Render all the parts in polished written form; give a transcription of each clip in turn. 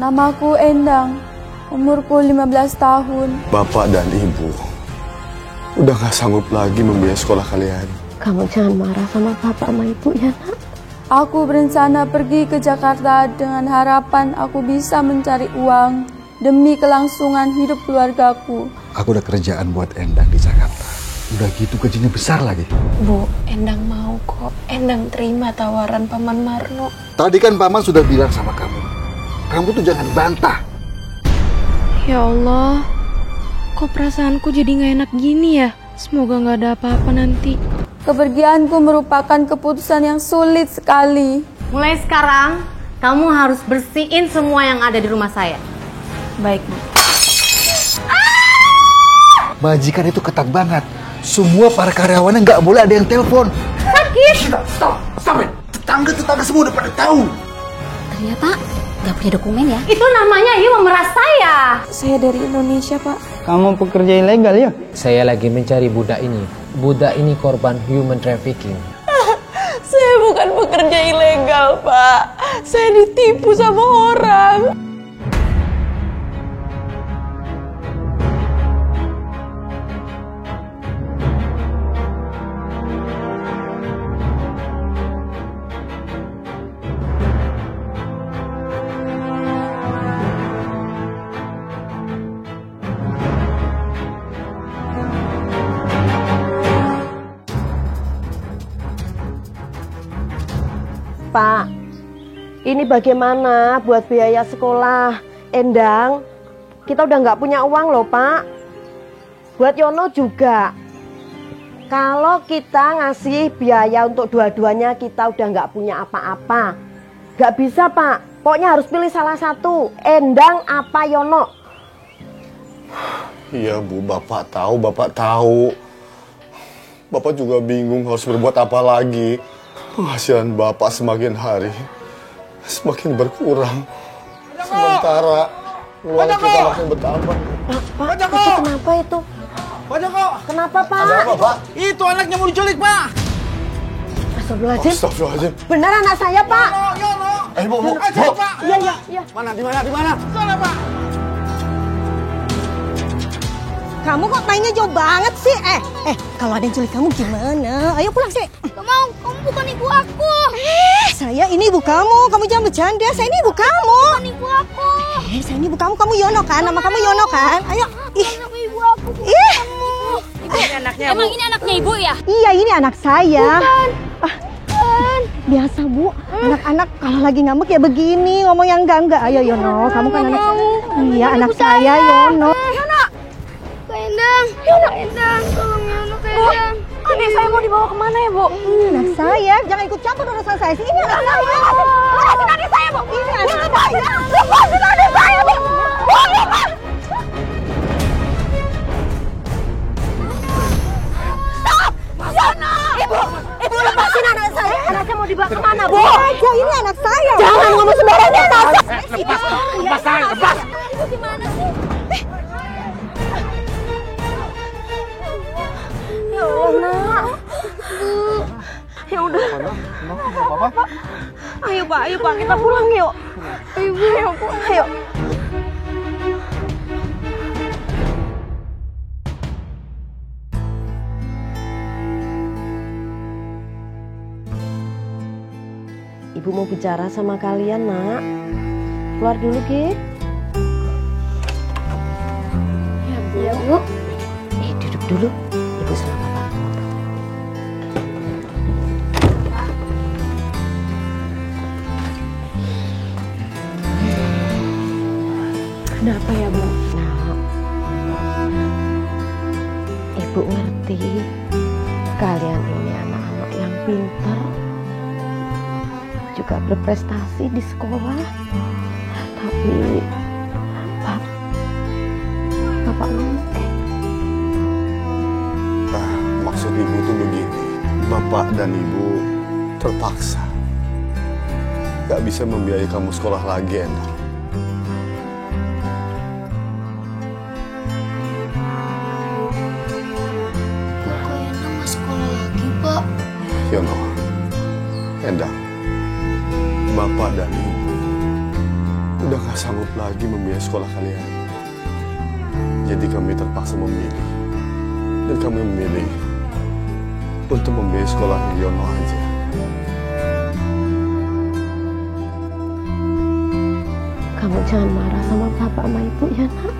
Namaku Endang, umurku 15 tahun. Bapak dan Ibu udah gak sanggup lagi membiayai sekolah kalian. Kamu jangan marah sama Bapak sama Ibu ya, Nak. Aku berencana pergi ke Jakarta dengan harapan aku bisa mencari uang demi kelangsungan hidup keluargaku. Aku udah kerjaan buat Endang di Jakarta. Udah gitu gajinya besar lagi. Bu, Endang mau kok. Endang terima tawaran Paman Marno. Tadi kan Paman sudah bilang sama kamu, kamu tuh jangan bantah. Ya Allah, kok perasaanku jadi gak enak gini ya? Semoga gak ada apa-apa nanti. Kepergianku merupakan keputusan yang sulit sekali. Mulai sekarang, kamu harus bersihin semua yang ada di rumah saya. Baik, Bu. Majikan itu ketat banget. Semua para karyawannya nggak boleh ada yang telepon. Sakit! Stop! Sampai tetangga semua udah pada tahu. Ternyata nggak punya dokumen ya? Itu namanya memeras saya. Saya dari Indonesia, Pak. Kamu pekerja ilegal ya? Saya lagi mencari budak ini. Budak ini korban human trafficking. Saya bukan pekerja ilegal, Pak. Saya ditipu sama orang. Pak, ini bagaimana buat biaya sekolah Endang? Kita udah nggak punya uang loh, Pak. Buat Yono juga. Kalau kita ngasih biaya untuk dua-duanya, kita udah nggak punya apa-apa. Nggak bisa, Pak. Pokoknya harus pilih salah satu. Endang apa Yono? Iya, Bu. Bapak tahu, Bapak tahu. Bapak juga bingung harus berbuat apa lagi. Penghasilan Bapak semakin hari semakin berkurang. Sementara uang kita makin bertambah. Pak, itu kenapa itu? Pak Joko! Kenapa, Pak? Ada apa, Pak? Itu anaknya mau diculik, Pak! Astagfirullahaladzim. Astagfirullahaladzim. Benar anak saya, Pak. Yono! Bu. Pak! Iya. Mana? Di mana? Sana, Pak! Kamu kok mainnya jauh banget sih? Kalau ada yang culik kamu gimana? Ayo pulang sih. Gak mau, kamu bukan ibu aku. Saya ini ibu kamu jangan bercanda. Saya ini ibu kamu. Bukan ibu aku. Saya ini ibu kamu Yono kan? Nama kamu Yono kan? Ayo. Nama ibu aku, bukan kamu. Ini anaknya, Emang ini anaknya ibu ya? Iya, ini anak saya. Bukan. Biasa, Bu. Anak-anak kalau lagi ngambek ya begini, ngomong yang enggak. Ayo Yono, kamu kan anak. Iya, anak saya Yono. Endang, Endang, tolong Yono ke Endang. Adik saya mau dibawa kemana ya, Bu? Anak saya, jangan ikut campur urusan saya. Ini anak saya. Lepasin adik saya, Bu! Ini anak saya. Lepasin adik saya, Bu! Bu, lepas! Stop! Yono! Ibu lepasin anak saya. Anaknya mau dibawa kemana, Bu? Aja, ini anak saya. Jangan ngomong sembarangan, Mas. Lepas! Ibu gimana sih? Ya Allah, Nak. Ya udah. Apa? Ayo, Pak, kita pulang yuk. Ayo, Bu. Ayo. Ibu mau bicara sama kalian, Nak. Keluar dulu, Ki. Ya, Bu. Duduk dulu. Ibu sama Bapak. Ada apa ya, Bu? Nah, Ibu ngerti kalian ini anak-anak yang pintar, juga berprestasi di sekolah. Tapi Bapak ngomong Maksud Ibu tuh begini. Bapak dan Ibu terpaksa gak bisa membiayai kamu sekolah lagi, Endang. Kok Endang gak sekolah lagi, Pak? Yono, Endang, Bapak dan Ibu udah gak sanggup lagi lagi membiayai sekolah kalian. Jadi kami terpaksa memilih. Dan kami memilih untuk membiayai sekolah Yono aja. Kamu jangan marah sama bapak sama ibu ya nak.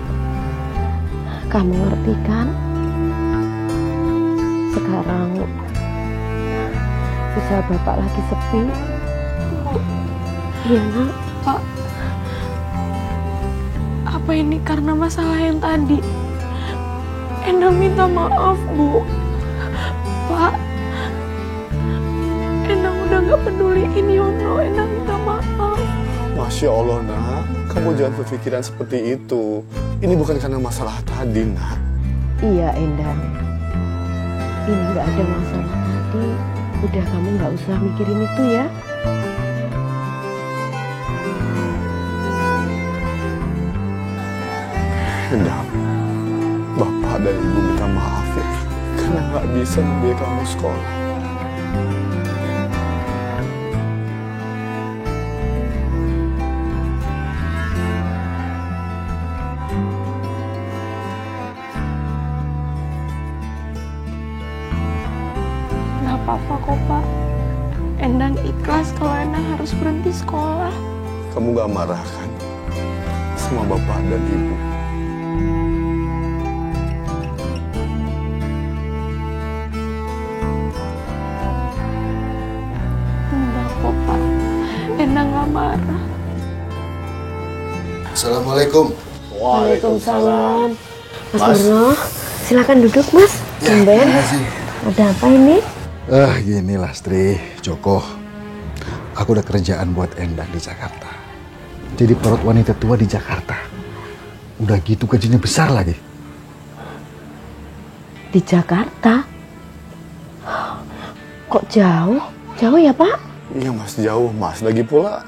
Kamu ngerti kan? Sekarang usaha bapak lagi sepi. Iya nak. Pak, apa ini karena masalah yang tadi? Endang minta maaf, Bu. Pak, Endang udah gak peduliin Yono. Endang minta maaf. Masya Allah, nak. Kamu jangan berpikiran seperti itu. Ini bukan karena masalah tadi, nak. Iya Endang. Ini nggak ada masalah tadi. Udah kamu nggak usah mikirin itu ya. Endang, Bapak dan Ibu minta maaf ya. Karena nggak bisa membiayai kamu sekolah. Gak apa-apa kok, Pak. Endang ikhlas kalau Endang harus berhenti sekolah. Kamu gak marah kan sama Bapak dan Ibu? Enggak kok, Pak. Endang gak marah. Assalamualaikum. Waalaikumsalam. Mas Murno, silakan duduk Mas. Tumben. Ada apa ini? Gini Lastri, Joko. Aku udah kerjaan buat Endang di Jakarta. Jadi perut wanita tua di Jakarta. Udah gitu gajinya besar lagi. Di Jakarta? Kok jauh? Jauh ya Pak? Iya Mas, jauh Mas. Lagi pula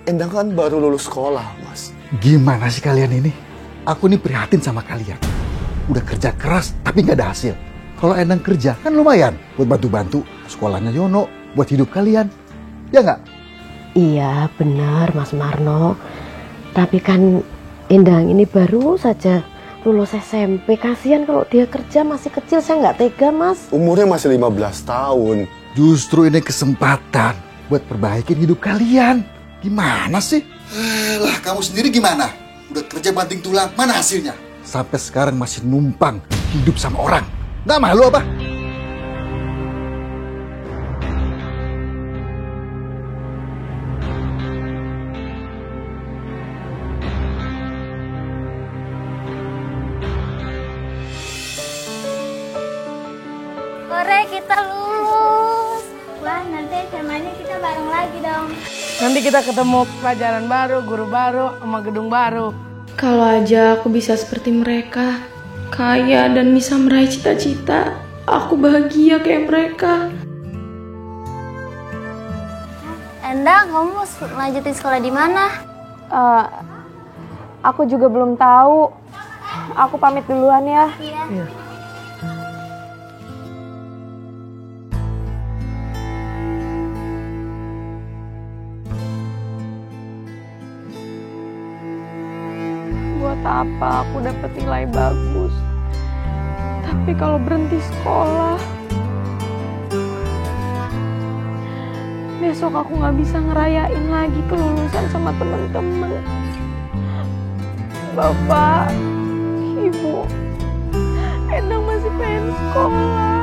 Endang kan baru lulus sekolah Mas. Gimana sih kalian ini? Aku nih prihatin sama kalian. Udah kerja keras tapi nggak ada hasil. Kalau Endang kerja kan lumayan buat bantu-bantu sekolahnya Yono, buat hidup kalian. Ya nggak? Iya benar Mas Marno. Tapi kan Endang ini baru saja lulus SMP. Kasihan kalau dia kerja masih kecil, saya nggak tega Mas. Umurnya masih 15 tahun. Justru ini kesempatan buat perbaikin hidup kalian. Gimana sih? Lah kamu sendiri gimana? Udah kerja banting tulang, mana hasilnya? Sampai sekarang masih numpang hidup sama orang. Nggak malu apa? Hore, kita lulus. Wah, nanti SMA-nya kita bareng lagi dong. Nanti kita ketemu pelajaran baru, guru baru, sama gedung baru. Kalau aja aku bisa seperti mereka, kaya dan bisa meraih cita-cita, aku bahagia kayak mereka. Endang, kamu mau lanjutin sekolah di mana? Aku juga belum tahu. Aku pamit duluan ya. Iya. Buat apa aku dapat nilai bagus? Tapi kalau berhenti sekolah, besok aku nggak bisa ngerayain lagi kelulusan sama teman-teman. Bapak, Ibu, Endang masih pengen sekolah.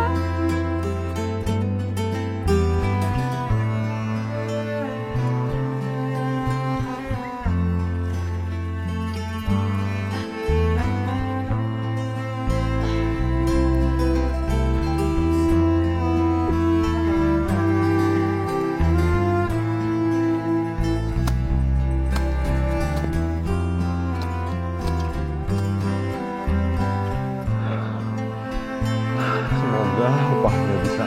Semoga upahnya bisa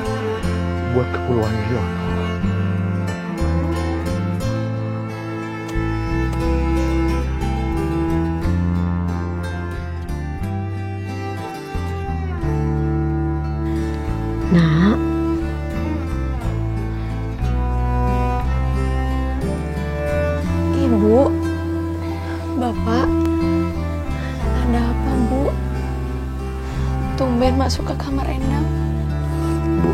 buat keperluan Yono. Nak, Ibu, Bapak, pengen masuk ke kamar Endang. Bu,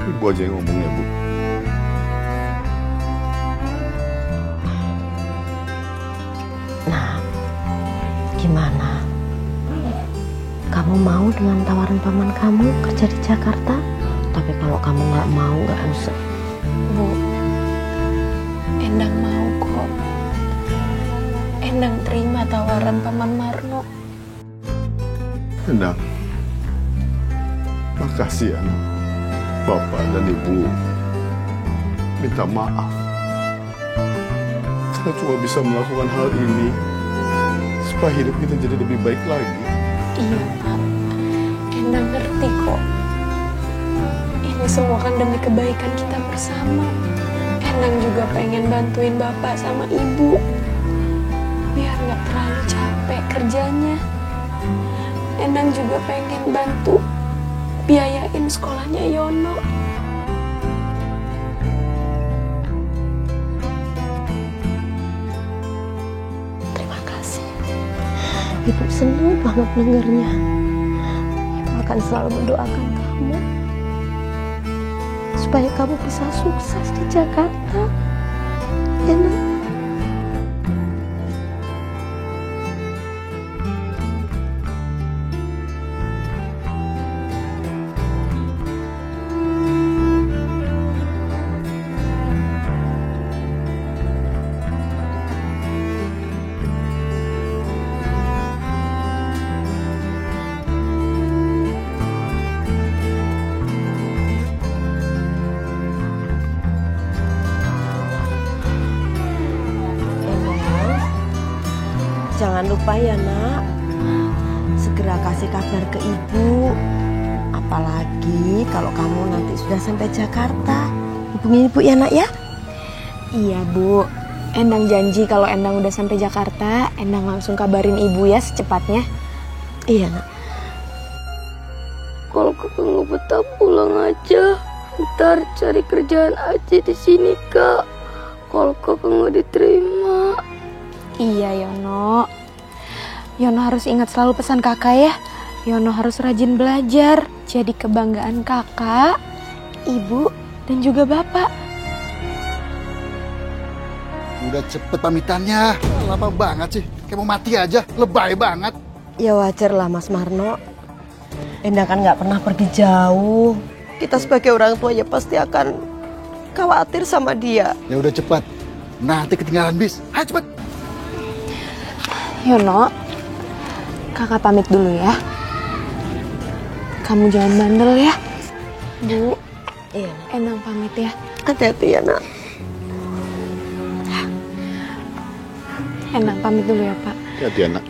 ibu aja yang ngomong ya, Bu. Nah, gimana? Kamu mau dengan tawaran paman kamu kerja di Jakarta? Tapi kalau kamu nggak mau, nggak usah. Bu, Endang mau kok. Endang terima tawaran paman Marno. Endang, makasih ya, Bapak dan Ibu. Minta maaf karena cuma bisa melakukan hal ini supaya hidup kita jadi lebih baik lagi. Iya, Pak. Endang ngerti kok. Ini semua kan demi kebaikan kita bersama. Endang juga pengen bantuin Bapak sama Ibu biar nggak terlalu capek kerjanya. Endang juga pengen bantu biayain sekolahnya Yono. Terima kasih. Ibu senang banget dengarnya. Ibu akan selalu mendoakan kamu supaya kamu bisa sukses di Jakarta. Ya, Nak? Jangan lupa ya, Nak, segera kasih kabar ke Ibu. Apalagi kalau kamu nanti sudah sampai Jakarta. Hubungi Ibu ya, Nak ya. Iya, Bu. Endang janji kalau Endang udah sampai Jakarta, Endang langsung kabarin Ibu ya secepatnya. Iya, Nak. Kalau kakak nggak betah pulang aja, ntar cari kerjaan aja di sini, Kak. Kalau kakak nggak diterima. Iya, Yono. Yono harus ingat selalu pesan kakak ya. Yono harus rajin belajar, jadi kebanggaan kakak, ibu, dan juga bapak. Udah cepet pamitannya. Lama banget sih. Kayak mau mati aja. Lebay banget. Ya wajar lah, Mas Marno. Endang kan nggak pernah pergi jauh. Kita sebagai orang tua ya pasti akan khawatir sama dia. Ya udah cepat. Nanti ketinggalan bis. Ayo cepet. Yono, kakak pamit dulu ya. Kamu jangan bandel ya. Bu, iya, Endang pamit ya. Hati-hati ya, Nak. Endang pamit dulu ya, Pak. Hati-hati, Anak.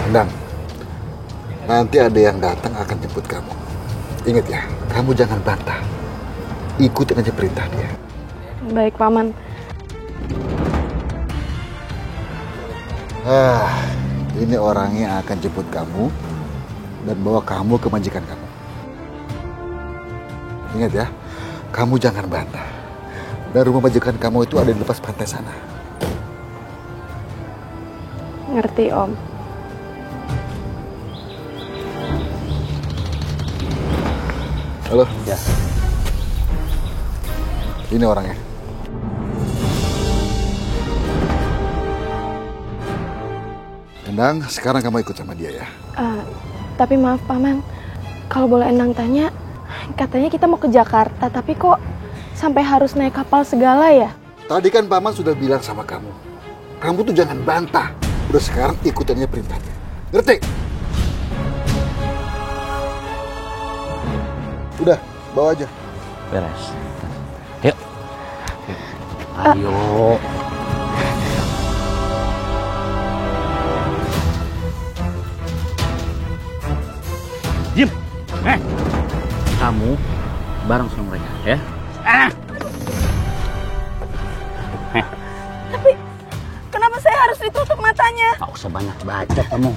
Endang, nanti ada yang datang akan jemput kamu. Ingat ya, kamu jangan bantah. Ikutin aja perintah dia. Baik, Paman. Ini orangnya akan jemput kamu dan bawa kamu ke majikan kamu. Ingat ya, kamu jangan bantah. Dan rumah majikan kamu itu ada di lepas pantai sana. Ngerti, Om. Halo? Ya. Ini orangnya. Endang, sekarang kamu ikut sama dia ya. Tapi maaf, Paman. Kalau boleh Endang tanya, katanya kita mau ke Jakarta, tapi kok sampai harus naik kapal segala ya? Tadi kan Paman sudah bilang sama kamu. Kamu tuh jangan bantah. Udah sekarang ikutannya perintahnya. Ngerti? Udah, bawa aja. Beres. Yuk. Ayo. Diam. kamu bareng sama mereka ya. Tapi kenapa saya harus ditutup matanya? Gak usah banyak baca kamu.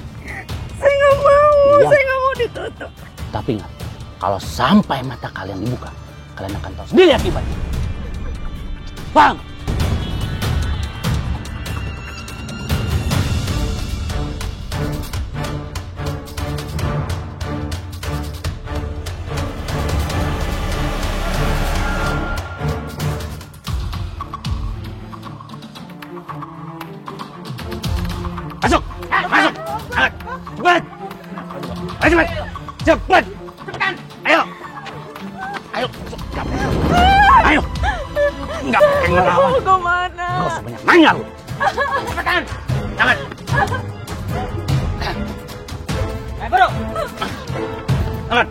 Saya nggak mau, Iya. saya nggak mau ditutup. Tapi ingat, kalau sampai mata kalian dibuka, kalian akan tahu sendiri akibatnya. Bang! Masuk! Masuk! Cepat! Ayo cepat! Cepat! Ayo! Ayo! Ayo! Enggak pakai ngelawan. Mau kemana? Gak usah banyak nanya lu. Cepetan! Jangan! Ayo bro! Jangan!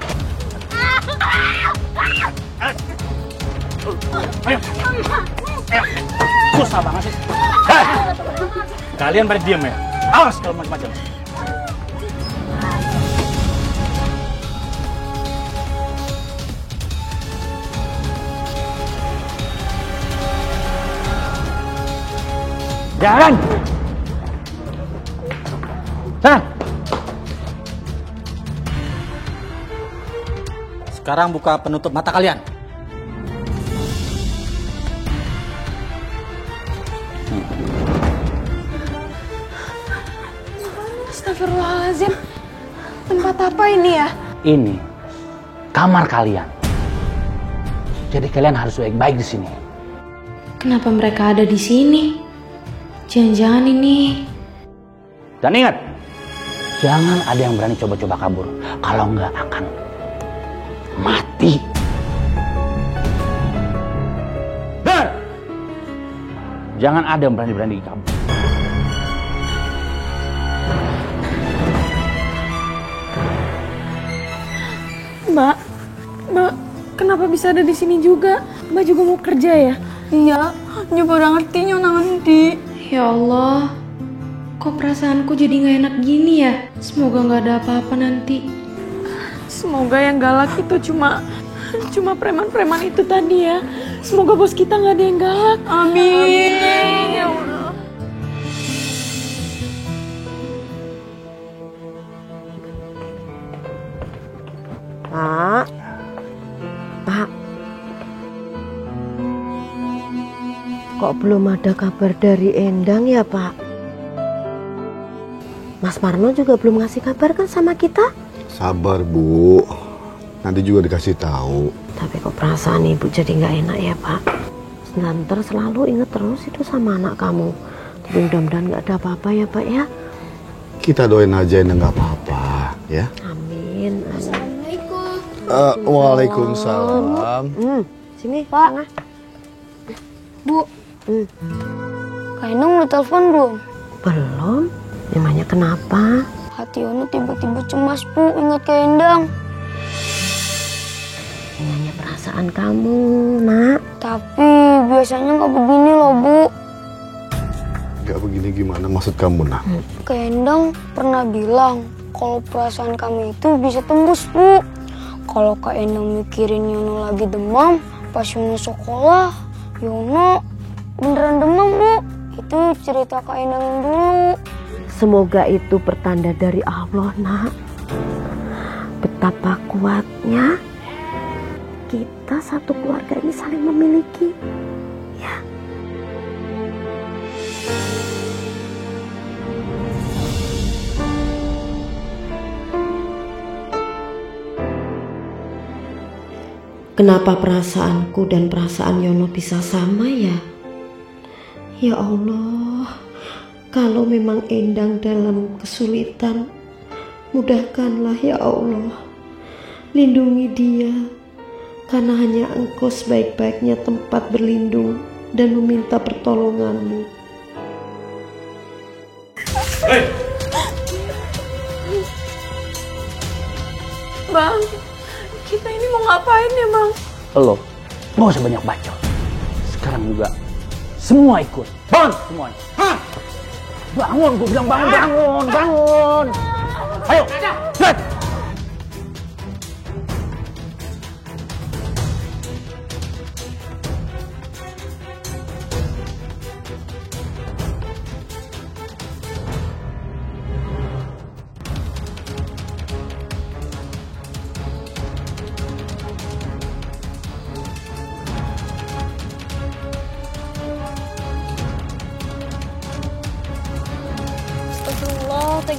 Ayo! Ayo! Susah banget sih. Hei! Kalian pada diam ya? Awas kalau macam-macam. Jalan! Sana! Sekarang buka penutup mata kalian. Astagfirullahaladzim. Tempat apa ini ya? Ini kamar kalian. Jadi kalian harus baik-baik di sini. Kenapa mereka ada di sini? Jangan-jangan ini. Dan ingat, jangan ada yang berani coba-coba kabur. Kalau nggak akan mati. Dan jangan ada yang berani-berani kabur. Mbak, kenapa bisa ada di sini juga? Mbak juga mau kerja ya? Iya, juga udah ngerti Nyona ngerti. Ya Allah, kok perasaanku jadi gak enak gini ya? Semoga gak ada apa-apa nanti. Semoga yang galak itu cuma preman-preman itu tadi ya. Semoga bos kita gak ada yang galak. Amin. Ya Allah. Pak, Pak, kok belum ada kabar dari Endang ya Pak? Mas Marno juga belum ngasih kabar kan sama kita? Sabar Bu, nanti juga dikasih tahu. Tapi kok perasaan ibu jadi nggak enak ya Pak? Nanti selalu inget terus itu sama anak kamu. Tapi mudah-mudahan nggak ada apa-apa ya Pak ya? Kita doain aja yang nggak apa-apa ya. Amin. Waalaikumsalam. Sini, Pak. tengah. Bu, Kak Endang udah telepon belum? Belum. Memangnya kenapa? Hati Yono tiba-tiba cemas, Bu, ingat Kak Endang. Ini hanya perasaan kamu, Nak. Tapi biasanya nggak begini loh, Bu. Nggak begini gimana maksud kamu, Nak? Kak Endang pernah bilang kalau perasaan kami itu bisa tembus, Bu. Kalau Kak Endang mikirin Yono lagi demam, pas Yono sekolah, Yono beneran demam, Bu. Itu cerita Kak Endang yang dulu. Semoga itu pertanda dari Allah, Nak. Betapa kuatnya kita satu keluarga ini saling memiliki. Ya. Kenapa perasaanku dan perasaan Yono bisa sama ya? Ya Allah, kalau memang Endang dalam kesulitan, mudahkanlah ya Allah. Lindungi dia, karena hanya Engkau sebaik-baiknya tempat berlindung dan meminta pertolonganmu. Hey. Bang, kita ini mau ngapain ya Bang? Lo, gak usah banyak bacot. Sekarang juga semua ikut. Bangun semuanya. Hah? Bangun, gue bilang bangun, bangun, bangun. Ayo, cepat.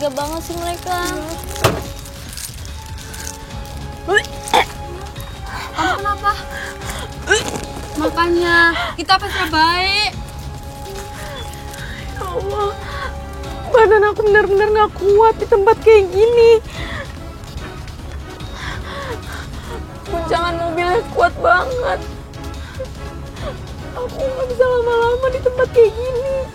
tega banget sih mereka. Kamu kenapa? Makanya kita pasrah baik. Ya Allah, badan aku benar-benar gak kuat di tempat kayak gini. Guncangan mobilnya kuat banget. Aku gak bisa lama-lama di tempat kayak gini.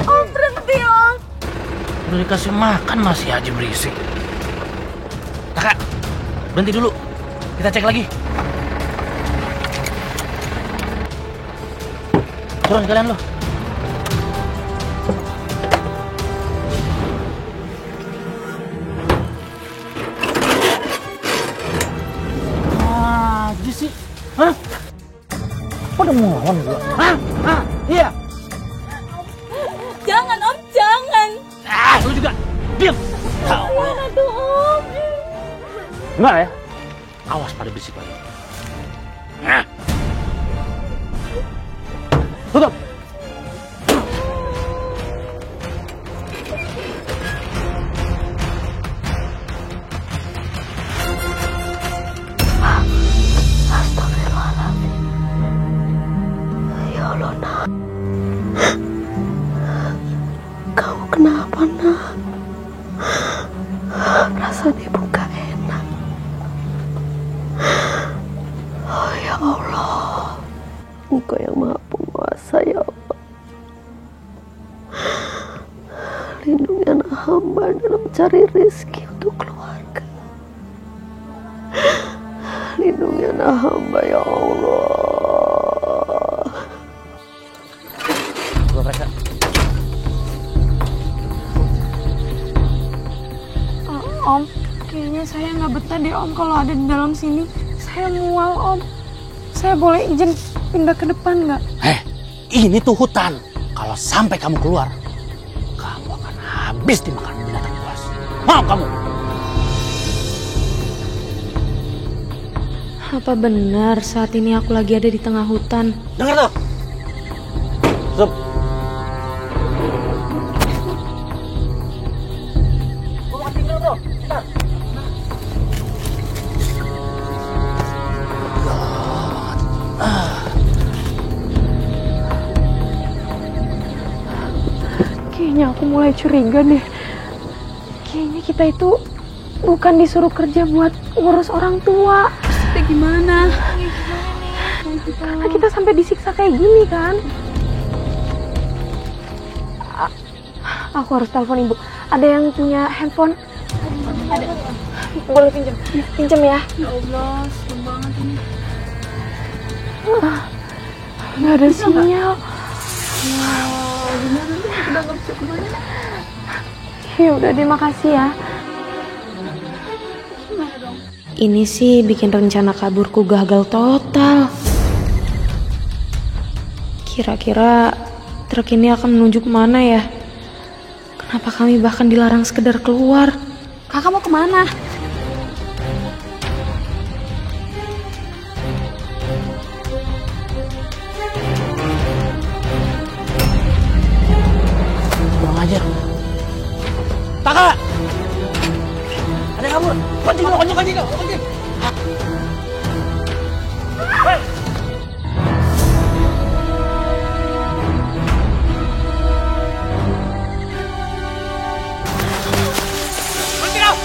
Om, berhenti Om. Udah dikasih makan masih aja berisik. Kakak, berhenti dulu. Kita cek lagi. Turun kalian lo. Aja sih. Hah? Kok udah mohon gua? Hah? Hah? Iya. Jangan Om, jangan. Ah, lu juga. Diam. Gimana tuh Om? Enggak ya? Awas pada berisik lagi. Nah. Tutup. Astagfirullahaladzim. Ya Allah, Nak. Kamu kenapa, Nak? Rasanya Ibu gak enak. Oh ya Allah, Engkau yang Maha Penguasa ya Allah. Lindungi anak hamba dalam mencari rezeki untuk keluarga. Lindungi anak hamba ya Allah. Gua periksa. Om, kayaknya saya nggak betah deh Om kalau ada di dalam sini. Saya mual Om. Saya boleh izin pindah ke depan nggak? Ini tuh hutan. Kalau sampai kamu keluar, kamu akan habis dimakan binatang buas. Mau kamu? Apa benar saat ini aku lagi ada di tengah hutan? Dengar tuh. Sup. Kayaknya aku mulai curiga deh. Kayaknya kita itu bukan disuruh kerja buat ngurus orang tua. Kita gimana? Karena kita sampai disiksa kayak gini kan? Aku harus telepon ibu. Ada yang punya handphone? Ada. Boleh pinjam? Pinjam ya. Ya Allah, serem banget ini. Nggak ada sinyal. Gimana nih? Udah nggak bisa kemana? Ya udah deh, makasih ya. Ini sih bikin rencana kaburku gagal total. Kira-kira truk ini akan menuju kemana ya? Kenapa kami bahkan dilarang sekedar keluar? Kakak mau kemana? Kurang ajar. Kakak! Ada yang kabur. Kunci dulu, kunci. Hei! Berhenti kau!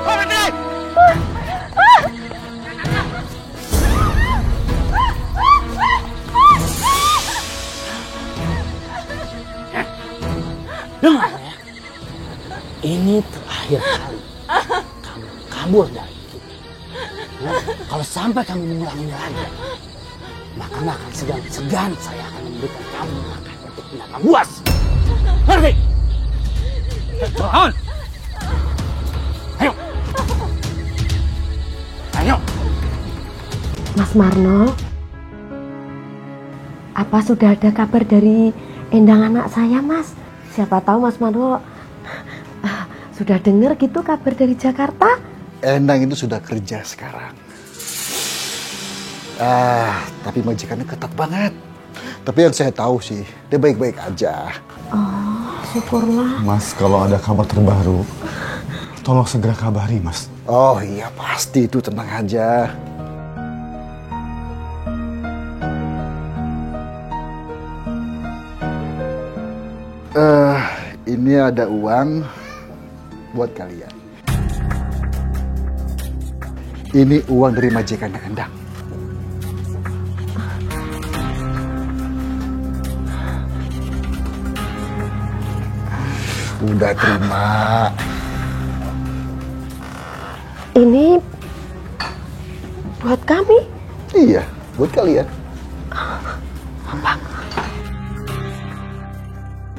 Berhenti! Dengar ya, ini terakhir kali kamu kabur dari kita. Nah, kalau sampai kamu mengulanginya lagi, maka nggak akan segan-segan saya akan memberikan kamu makan untuk binatang buas. Ngerti? Turun! Ayo! Ayo! Mas Marno, apa sudah ada kabar dari Endang anak saya, Mas? Siapa tahu Mas Marno Sudah dengar gitu kabar dari Jakarta? Endang itu sudah kerja sekarang. Tapi majikannya ketat banget. Tapi yang saya tahu sih, dia baik-baik aja. Oh, syukurlah. Mas, kalau ada kabar terbaru, tolong segera kabari, Mas. Oh iya, pasti itu, tenang aja. Ini ada uang buat kalian. Ini uang dari majikannya Endang. Udah terima. Ini buat kami? Iya, buat kalian.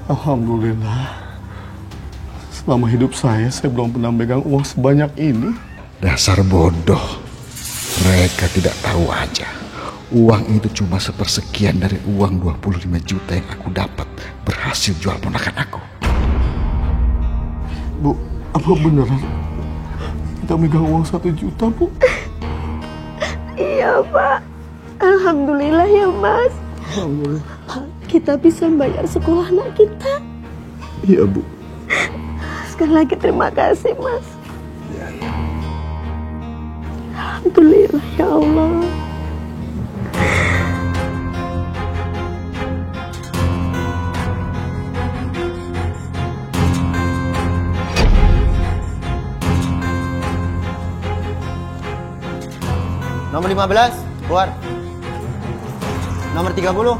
Alhamdulillah. Selama hidup saya belum pernah megang uang sebanyak ini. Dasar bodoh. Mereka tidak tahu aja. Uang itu cuma sepersekian dari uang 25 juta yang aku dapat berhasil jual ponakan aku. Bu, apa beneran kita megang uang 1 juta, Bu? Iya, Pak. Alhamdulillah ya, Mas. Alhamdulillah. Kita bisa bayar sekolah anak kita. Iya, Bu. Sekali lagi terima kasih, Mas. Alhamdulillah ya Allah. Nomor 15, keluar. Nomor 30.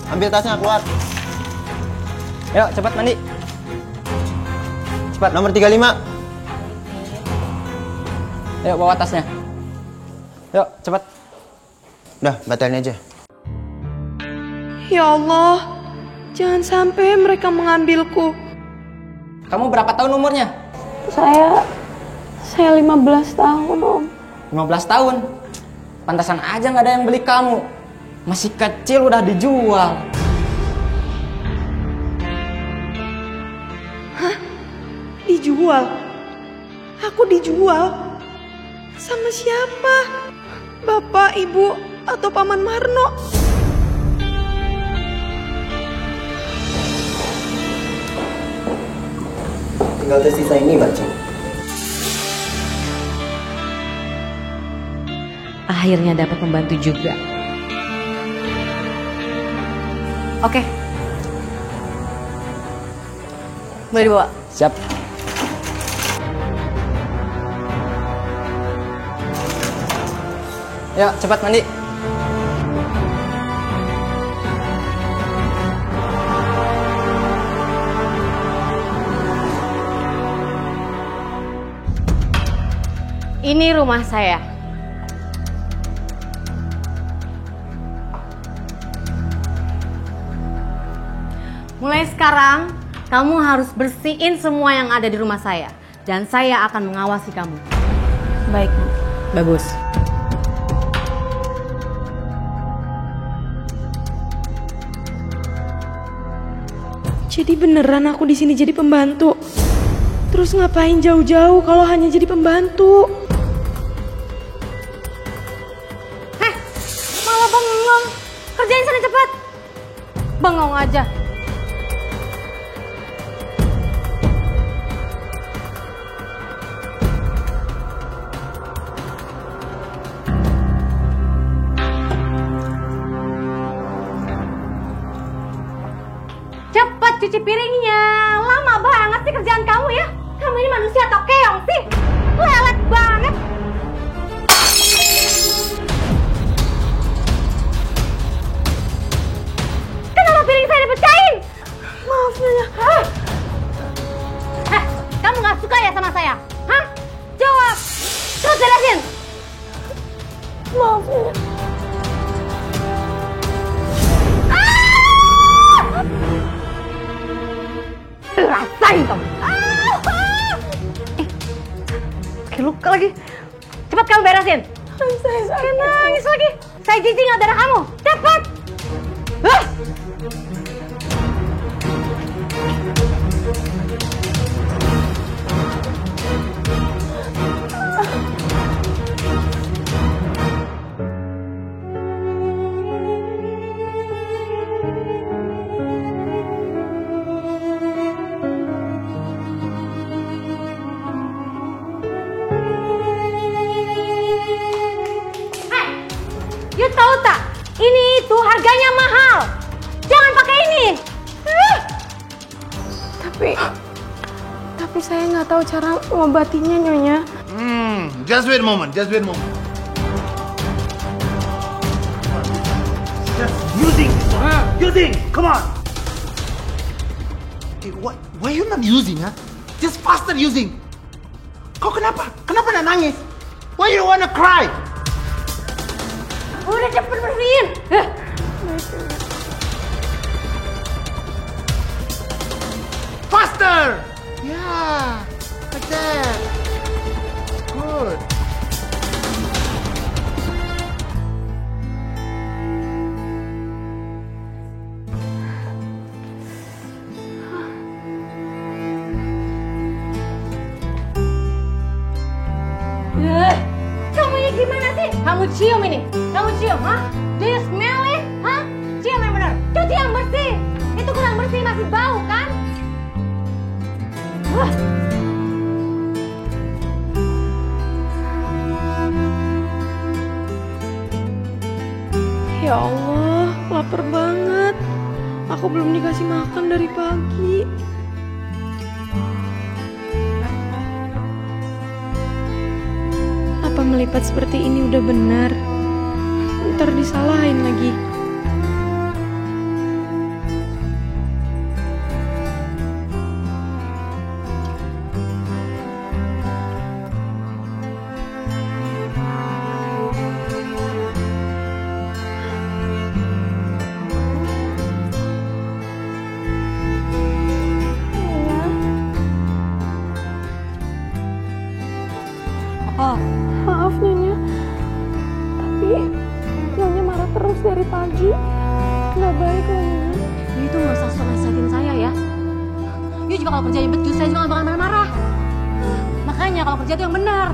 Ambil tasnya, keluar. Ayo, cepat mandi. Cepat, nomor 35. Ayo, bawa tasnya. Yuk, cepat. Udah, batalin aja. Ya Allah, jangan sampai mereka mengambilku. Kamu berapa tahun umurnya? Saya 15 tahun, Om. 15 tahun. Pantasan aja nggak ada yang beli kamu. Masih kecil udah dijual. Hah? Dijual? Aku dijual? Sama siapa? Bapak, Ibu, atau Paman Marno? Tinggal tersisa ini, baca. Akhirnya dapat membantu juga. Oke. Boleh dibawa? Siap. Yuk, cepat mandi. Ini rumah saya. Mulai sekarang, kamu harus bersihin semua yang ada di rumah saya. Dan saya akan mengawasi kamu. Baik, Bu. Bagus. Jadi beneran aku di sini jadi pembantu. Terus ngapain jauh-jauh kalau hanya jadi pembantu? Heh, malah bengong. Kerjain sana cepat. Bengong aja. Cepat cuci piringnya. Lama banget sih kerjaan kamu ya. Kamu ini manusia atau keong sih? Lelet banget. Kenapa piring saya dipecahin? Maaf ya. Kamu gak suka ya sama saya? Hah? Jawab. Terus jelasin. Maaf ya. Rasain kamu. Pakai luka lagi. Cepat kamu beresin. Saya sakit. Nangis lagi. Saya jijik nggak darah kamu. Cepat. Tapi saya nggak tahu cara mengobatinya, Nyonya. Just wait a moment. Just using. Come on. Why you not using, huh? Just faster using. Kau kenapa? Kenapa nak nangis? Why you wanna cry? Udah cepet bersihin. Faster! Yeah, like that. Good. Kamu ini gimana sih? Kamu cium ini. Kamu cium, ha? Do you smell it? Hah? Cium yang benar. Cuci yang bersih. Itu kurang bersih, masih bau kan? Wah. Ya Allah, lapar banget. Aku belum dikasih makan dari pagi. Apa melipat seperti ini udah benar? Ntar disalahin lagi. Maaf Nyonya, tapi Nyonya marah terus dari pagi. Nggak baik loh Nyonya. You itu nggak usah sok nasihatin saya ya. You juga kalau kerjanya becus, saya juga nggak bakal marah-marah. Makanya kalau kerja itu yang benar.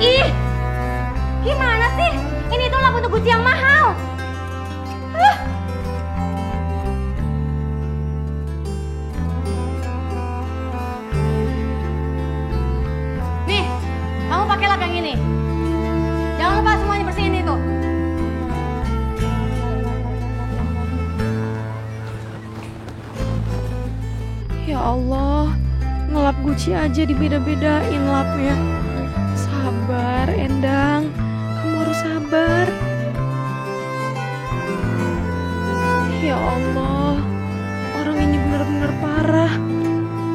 Ih, gimana sih? Ini tuh lap untuk Gucci yang mahal. Nih, kamu pakai lap yang ini. Jangan lupa semuanya bersihin itu. Ya Allah, ngelap Gucci aja dibeda-bedain lapnya. Sabar, Endang. Kamu harus sabar. Ya Allah, orang ini benar-benar parah.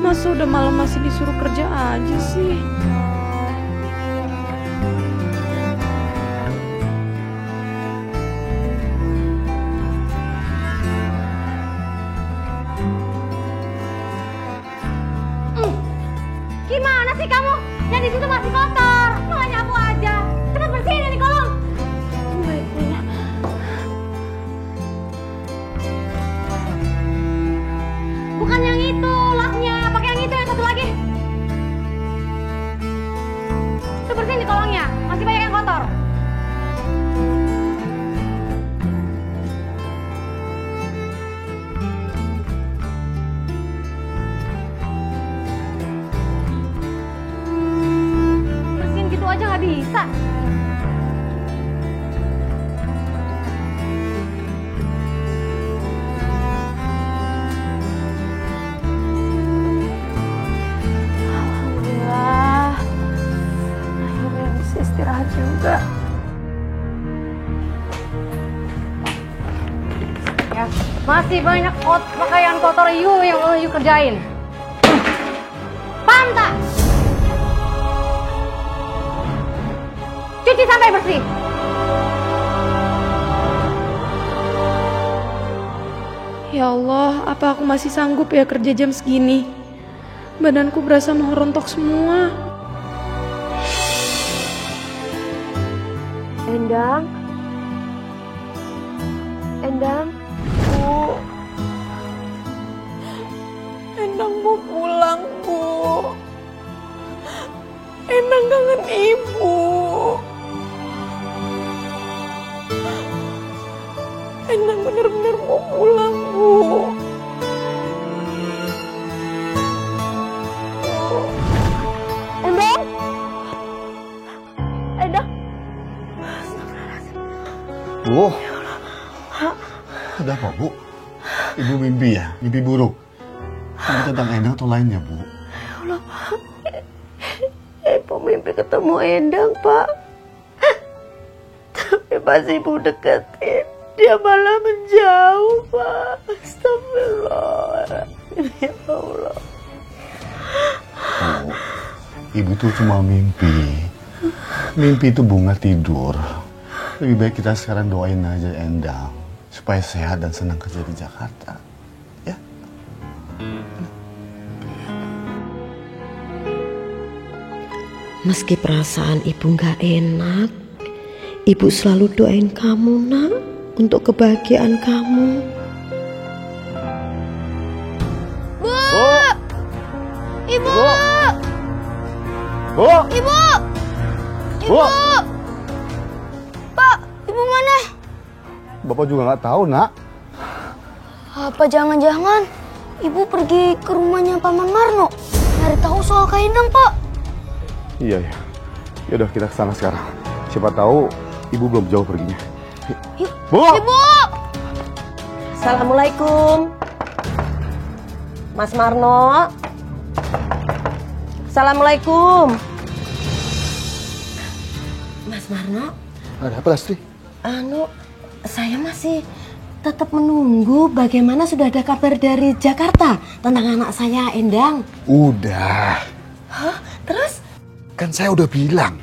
Masa udah malam masih disuruh kerja aja sih? Gimana sih kamu? Yang di situ masih kotor, malah nyapu aja. Cepat bersihin yang di kolong. Baik, Nyonya. Bukan yang itu lapnya, pakai yang itu, yang satu lagi. Itu bersihin di kolongnya, masih banyak yang kotor. Bersihin gitu aja nggak bisa. Alhamdulillah. Akhirnya bisa istirahat juga. Ya, masih banyak pakaian kotor yang you kerjain. Pantas. Cuci sampai bersih. Ya Allah, apa aku masih sanggup ya kerja jam segini? Badanku berasa mau rontok semua. Endang? Endang? Bu? Endang mau pulang, Bu. Endang kangen Ibu. Endang bener-bener mau pulang, Bu. Endang? Endang? Bu. Ada apa, Bu? Ibu mimpi ya? Mimpi buruk? Mimpi tentang Endang atau lainnya, Bu? Ya Allah, Pak. Ibu mimpi ketemu Endang, Pak. Tapi pas Ibu deketin, dia malah menjauh, Pak. Astagfirullah. Ya Allah. Bu, Ibu tuh cuma mimpi. Mimpi itu bunga tidur. Lebih baik kita sekarang doain aja Endang supaya sehat dan senang kerja di Jakarta. Ya. Meski perasaan Ibu gak enak, Ibu selalu doain kamu, Nak, untuk kebahagiaan kamu. Bu! Ibu! Bu! Ibu! Ibu! Pak, Ibu mana? Bapak juga nggak tahu, Nak. Apa jangan-jangan Ibu pergi ke rumahnya Paman Marno nyari tahu soal Kak Endang, Pak? Iya, ya. Yaudah kita kesana sekarang. Siapa tahu Ibu belum jauh perginya. Yuk. Bu! Ibu! Assalamualaikum. Mas Marno. Assalamualaikum. Mas Marno. Ada apa, Lastri? Saya masih tetap menunggu bagaimana sudah ada kabar dari Jakarta tentang anak saya, Endang. Udah. Hah? Terus? Kan saya udah bilang.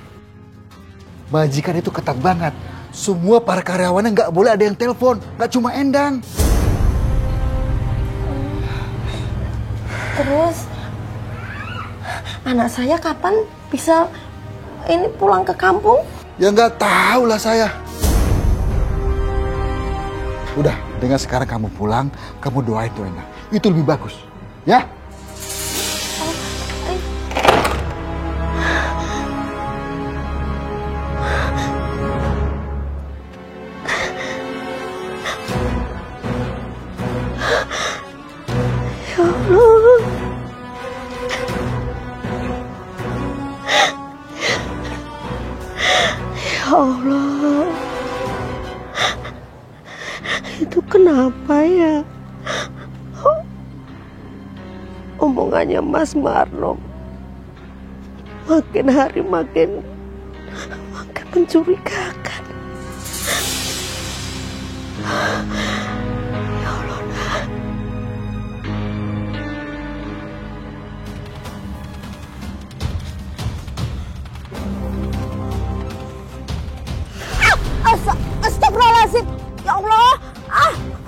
Majikan itu ketat banget. Semua para karyawannya nggak boleh ada yang telepon. Nggak cuma Endang. Terus? Anak saya kapan bisa ini pulang ke kampung? Ya nggak tahu lah saya. Udah, dengan sekarang kamu pulang, kamu doain tuh Endang. Itu lebih bagus, ya? Ya Allah. Ya Allah. Itu kenapa ya? Omongannya Mas Marno makin hari makin mencurigakan. Ya Allah. Astagfirullahaladzim. Ya Allah.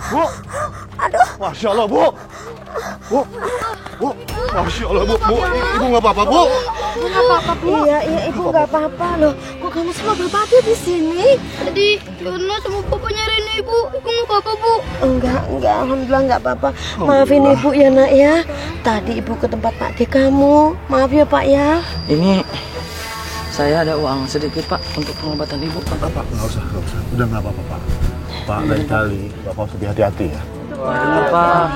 Bu! Aduh. Masya Allah, Bu! Bu! Bu! Masya Allah, Bu! Bu! Ibu nggak apa-apa, Bu! Nggak apa-apa, Bu. Iya, Ibu nggak apa-apa loh. Kok kamu semua bapak di sini? Tadi Yono sama Papa nyariin Ibu. Ibu nggak apa-apa, Bu? Enggak, alhamdulillah nggak apa-apa. Maafin Ibu ya, Nak ya. Tadi Ibu ke tempat Pak D kamu. Maaf ya, Pak ya. Ini saya ada uang sedikit, Pak, untuk pengobatan Ibu. Pak, nggak usah. Udah nggak apa-apa, Pak. Pak, lain kali Bapak harus lebih hati-hati ya. Benar, Pak.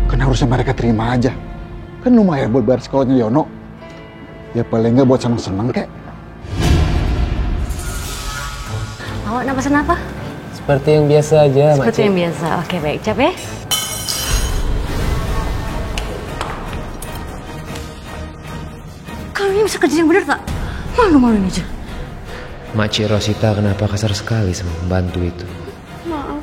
Kan harusnya mereka terima aja. Kan lumayan buat bayar sekolahnya Yono. Ya paling nggak buat seneng-seneng kek. Awak nak pesan apa? Seperti yang biasa aja, Mak Seperti Cik. yang biasa. Oke, baik. Cap ya. Kamu ini bisa kerja yang benar tak? Malu-maluin aja. Makcik Rosita kenapa kasar sekali sama pembantu itu? Maaf.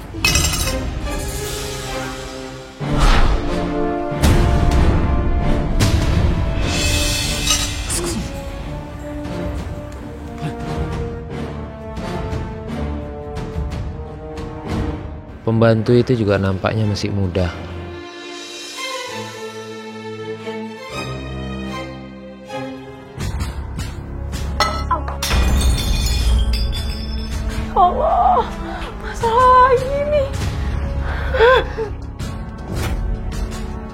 Pembantu itu juga nampaknya masih muda. Allah, masalah lagi nih.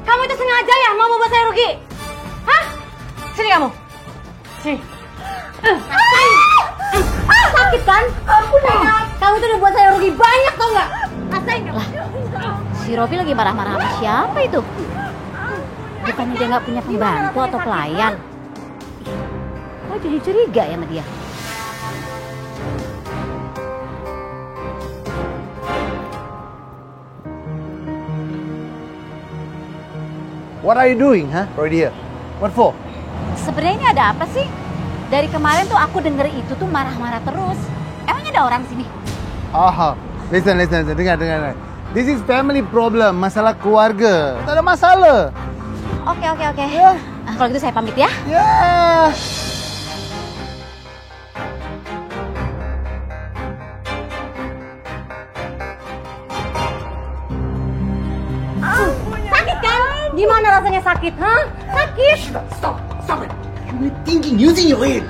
Kamu itu sengaja ya mau membuat Sini kamu. Sini. Sakit kan? Kamu tuh udah buat saya rugi banyak tau nggak? Rasain nggak? Si Robi lagi marah-marah sama siapa itu? Bukannya dia nggak punya pembantu atau pelayan? Kok jadi curiga ya sama dia? What are you doing, huh? Right here. What for? Sebenarnya ini ada apa sih? Dari kemarin tuh aku denger itu tuh marah-marah terus. Emangnya ada orang sini? Aha. Listen. Dengar. This is family problem, masalah keluarga. Tak ada masalah. Oke. Yeah. Nah, kalau gitu saya pamit ya. Yeah. Sakit kan? Gimana rasanya sakit, hah? Sakit. Stop it. You're thinking, using your head.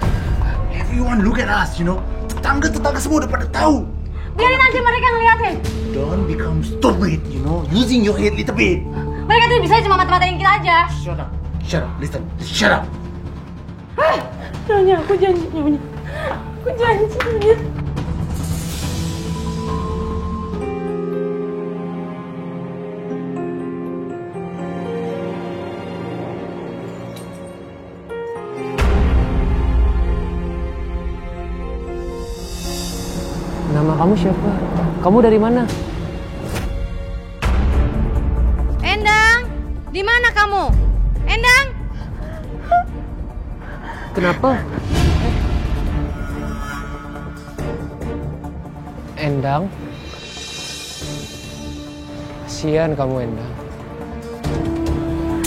Everyone look at us, you know. Tetangga semua udah pada tahu. Biarin aja mereka ngeliatin. Don't become stupid, you know. Using your head little bit. Mereka tuh bisa cuma mata-matain kita aja. Shut up. Listen. Shut up. Nyonya, aku janji, Nyonya. Aku janji, Nyonya. Nama kamu siapa? Kamu dari mana? Endang, di mana kamu? Endang? Kenapa? Endang? Kasihan kamu, Endang.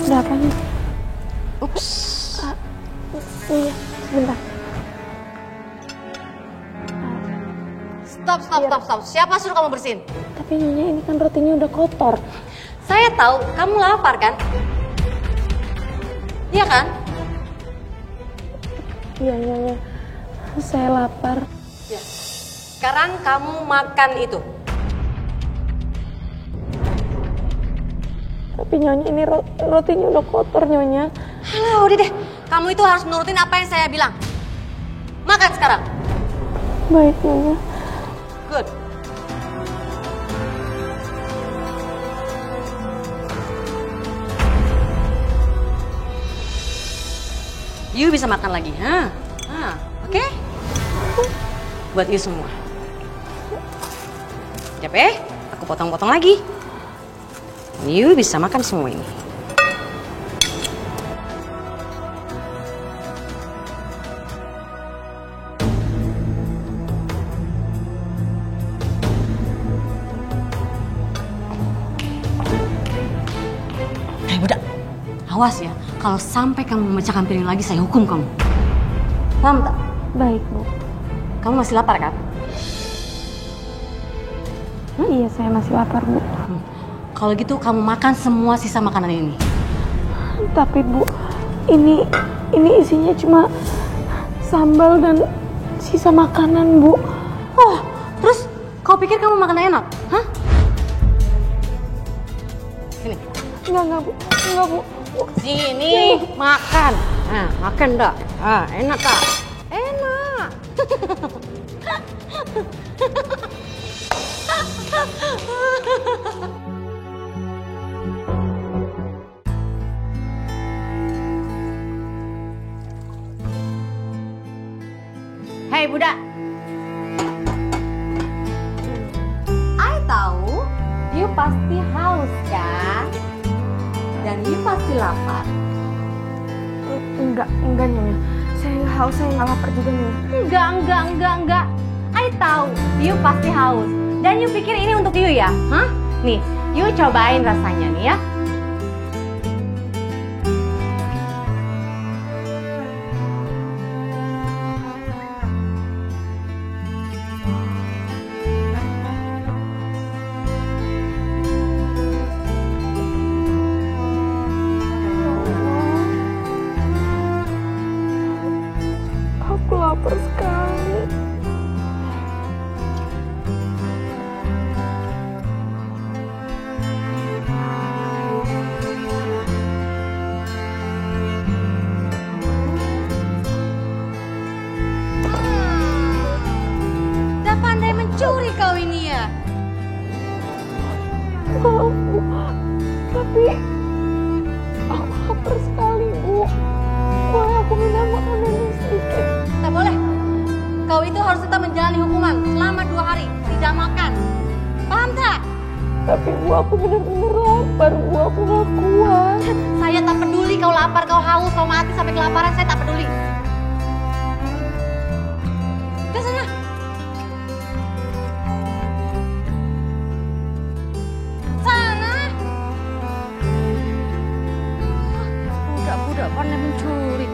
Ada apa nih? Ups. Iya, sebentar. Stop. Siapa suruh kamu bersihin? Tapi Nyonya, ini kan rotinya udah kotor. Saya tahu, kamu lapar kan? Iya kan? Iya, Nyonya. Saya lapar. Ya. Sekarang kamu makan itu. Tapi Nyonya, ini rotinya udah kotor, Nyonya. Alah, udah deh. Kamu itu harus nurutin apa yang saya bilang. Makan sekarang. Baik, Nyonya. Good. You bisa makan lagi, ha? Oke? Buat you semua. Siap ya? Aku potong-potong lagi. You bisa makan semua ini. Budak, awas ya. Kalau sampai kamu memecahkan piring lagi, saya hukum kamu. Paham tak? Baik, Bu. Kamu masih lapar kan? Iya, saya masih lapar, Bu. Kalau gitu kamu makan semua sisa makanan ini. Tapi, Bu, ini isinya cuma sambal dan sisa makanan, Bu. Oh, terus kau pikir kamu makan enak? Hah? Sini. Enggak, Bu. Enggak, Bu. Sini, makan. Nah, makan dah. Enak tak? Enak. Hei, budak. I tahu, you pasti haus kan? Dan you pasti lapar. Enggak, Nyonya. Saya nggak haus, saya nggak lapar juga, Nyonya. Enggak. I tahu, you pasti haus. Dan you pikir ini untuk you ya? Hah? Nih, you cobain rasanya nih ya. Aku lapar sekali. Tapi aku lapar sekali, Bu. Boleh aku minta makanan sedikit? Tak boleh. Kau itu harus tetap menjalani hukuman selama 2 hari. Tidak makan. Paham tak? Tapi Bu, aku benar-benar lapar, Bu. Aku gak kuat. Saya tak peduli kau lapar, kau haus, kau mati sampai kelaparan. Saya tak peduli. Ke sana. Sana. Budak-budak pandai mencuri.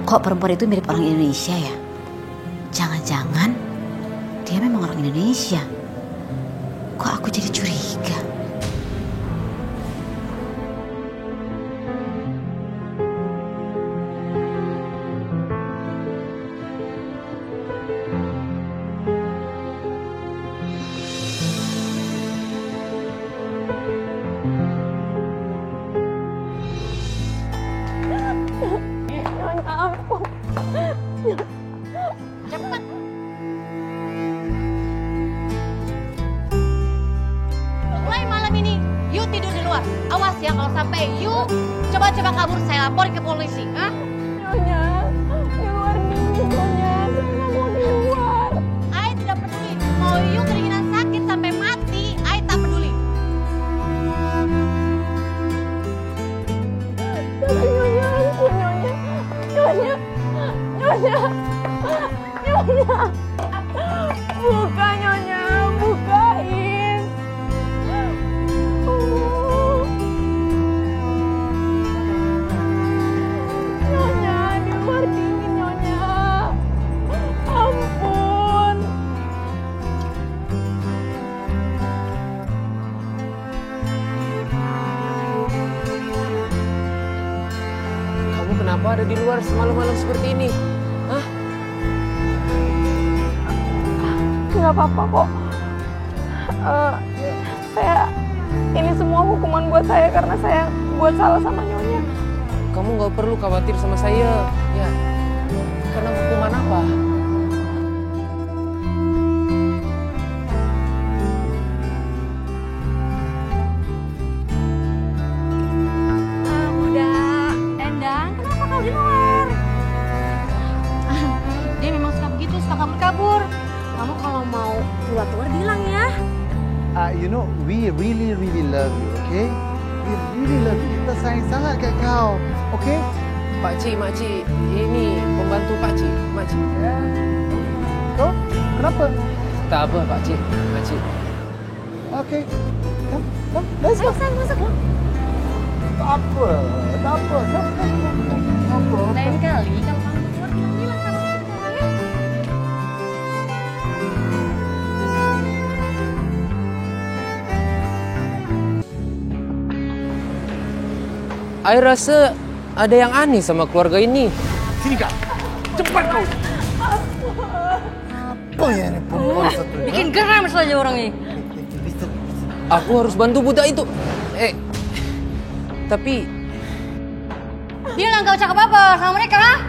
Kok perempuan itu mirip orang Indonesia ya? Jangan-jangan dia memang orang Indonesia. Kok aku jadi curiga? Cepat. Mulai malam ini, you tidur di luar. Awas ya kalau sampai you coba-coba kabur, saya lapor ke polisi. Hah? Nyonya, di luar dingin, Nyonya. Saya nggak mau di luar. I tidak peduli. Mau you kedinginan sakit sampai mati, I tak peduli. Tapi Nyonya, ampun Nyonya. Nyonya, Nyonya, Nyonya. Buka Nyonya, bukain. Nyonya, di luar dingin Nyonya. Ampun. Kamu kenapa ada di luar semalam-malam seperti ini? Hah? Nggak apa-apa kok. Ini semua hukuman buat saya karena saya buat salah sama Nyonya. Kamu nggak perlu khawatir sama saya. Ya, karena hukuman apa? Budak Endang, kenapa kau di luar? Dia memang suka begitu, suka kabur-kabur. Kamu kalau mau keluar-keluar bilang ya. You know, we really love you, okay? We really love you. Kita sayang sangat kat kau, okay? Pakcik, makcik, ini pembantu pakcik, makcik. Kau? Kenapa? Tak apa, pakcik, makcik. Okay. Come, let's go. Masuk. Tak apa. Lain kali kalau kamu keluar bilang kamu ya. Saya rasa ada yang aneh sama keluarga ini. Sini kak, cepat kau. Apa ya ini perempuan satu ini? Bikin geram saja orang ini. Aku harus bantu budak itu. Tapi Bilang kau cakap apa sama mereka, ha?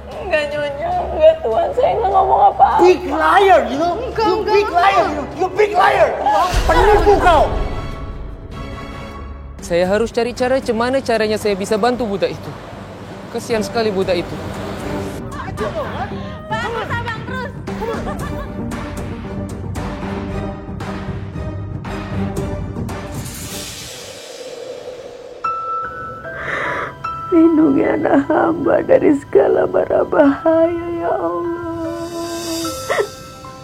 Enggak Nyonya, enggak Tuan, saya nggak ngomong apa-apa. Big liar, you know? You big liar, you big liar. Penipu kau. saya harus cari cara gimana caranya saya bisa bantu budak itu. Kasihan sekali budak itu. Lindungi anak hamba dari segala mara bahaya ya Allah.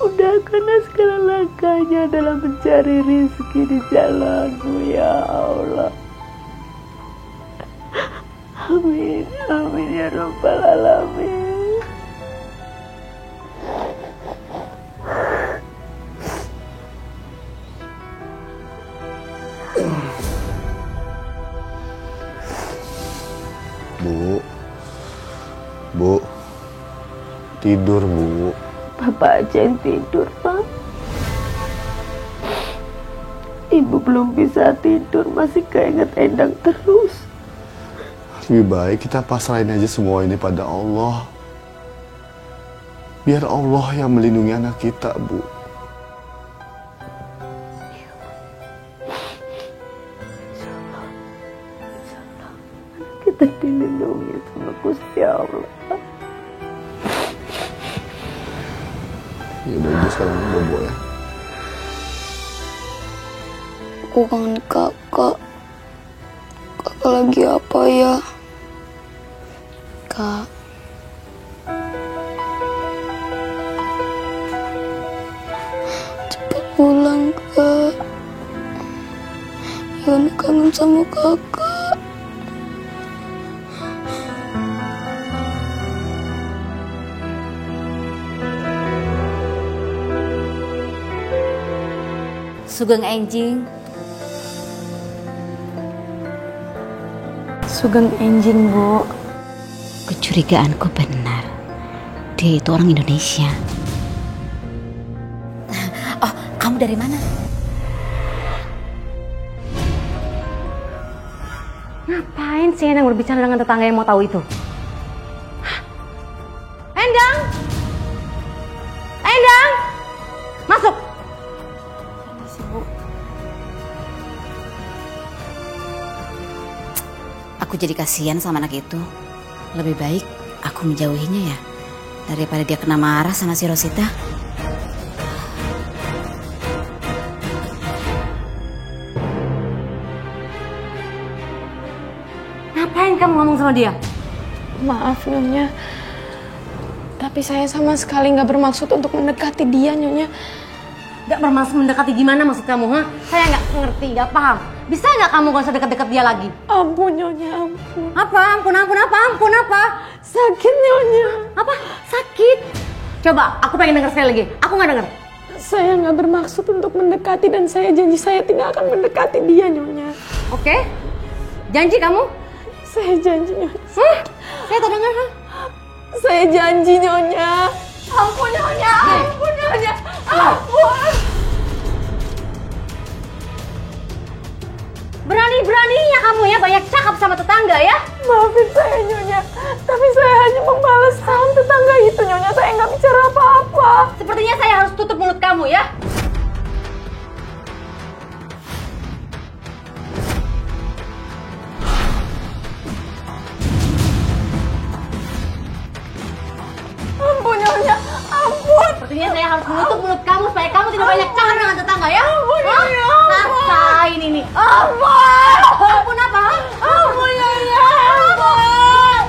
Mudahkanlah segala langkahnya dalam mencari rezeki di jalan-Mu ya Allah. Amin, amin ya Rabbal Alamin. tidur, Bu. Bapak aja yang tidur, Pak. Ibu belum bisa tidur, masih keinget Endang terus. Lebih baik kita pasrahin aja semua ini pada Allah. Biar Allah yang melindungi anak kita, Bu. Kita dilindungi sama Gusti Allah. Ya udah, Ibu sekarang bobo ya. Aku kangen kakak. Kakak lagi apa ya? Kak. Cepat pulang, Kak. Yona kangen sama kakak. Sugeng Enjing. Sugeng Enjing, Bu. Kecurigaanku benar. Dia itu orang Indonesia. Oh, kamu dari mana? Ngapain sih Endang berbicara dengan tetangga yang mau tahu itu? Hah? Endang! Endang! Masuk! Aku jadi kasihan sama anak itu. Lebih baik aku menjauhinya ya, daripada dia kena marah sama si Rosita. Ngapain kamu ngomong sama dia? Maaf, Nyonya. Tapi saya sama sekali nggak bermaksud untuk mendekati dia, Nyonya. Gak bermaksud mendekati gimana maksud kamu, ha? Saya nggak ngerti, nggak paham. Bisa nggak kamu gak usah deket-deket dia lagi? Ampun, Nyonya, ampun. Apa? Ampun apa? Sakit, Nyonya. Apa? Sakit? Coba, aku pengen denger sekali lagi. Aku nggak denger. Saya nggak bermaksud untuk mendekati dan saya janji saya tidak akan mendekati dia, Nyonya. Oke? Janji kamu? Saya janji, Nyonya. Saya tak dengar, ha? Saya janji, Nyonya. Ampun, Nyonya. Ampun, Nyonya. Ampun. Berani-beraninya kamu ya banyak cakap sama tetangga ya? Maafin saya, Nyonya. Tapi saya hanya membalas salam tetangga itu, Nyonya. Saya nggak bicara apa-apa. Sepertinya saya harus tutup mulut kamu ya. Ampun, Nyonya. Ampun. Sepertinya saya harus menutup mulut kamu supaya kamu tidak banyak cakap dengan tetangga ya. Ampun, Nyonya. Rasain ini. Ampun. Ampun apa? Ampun, Nyonya. Ampun.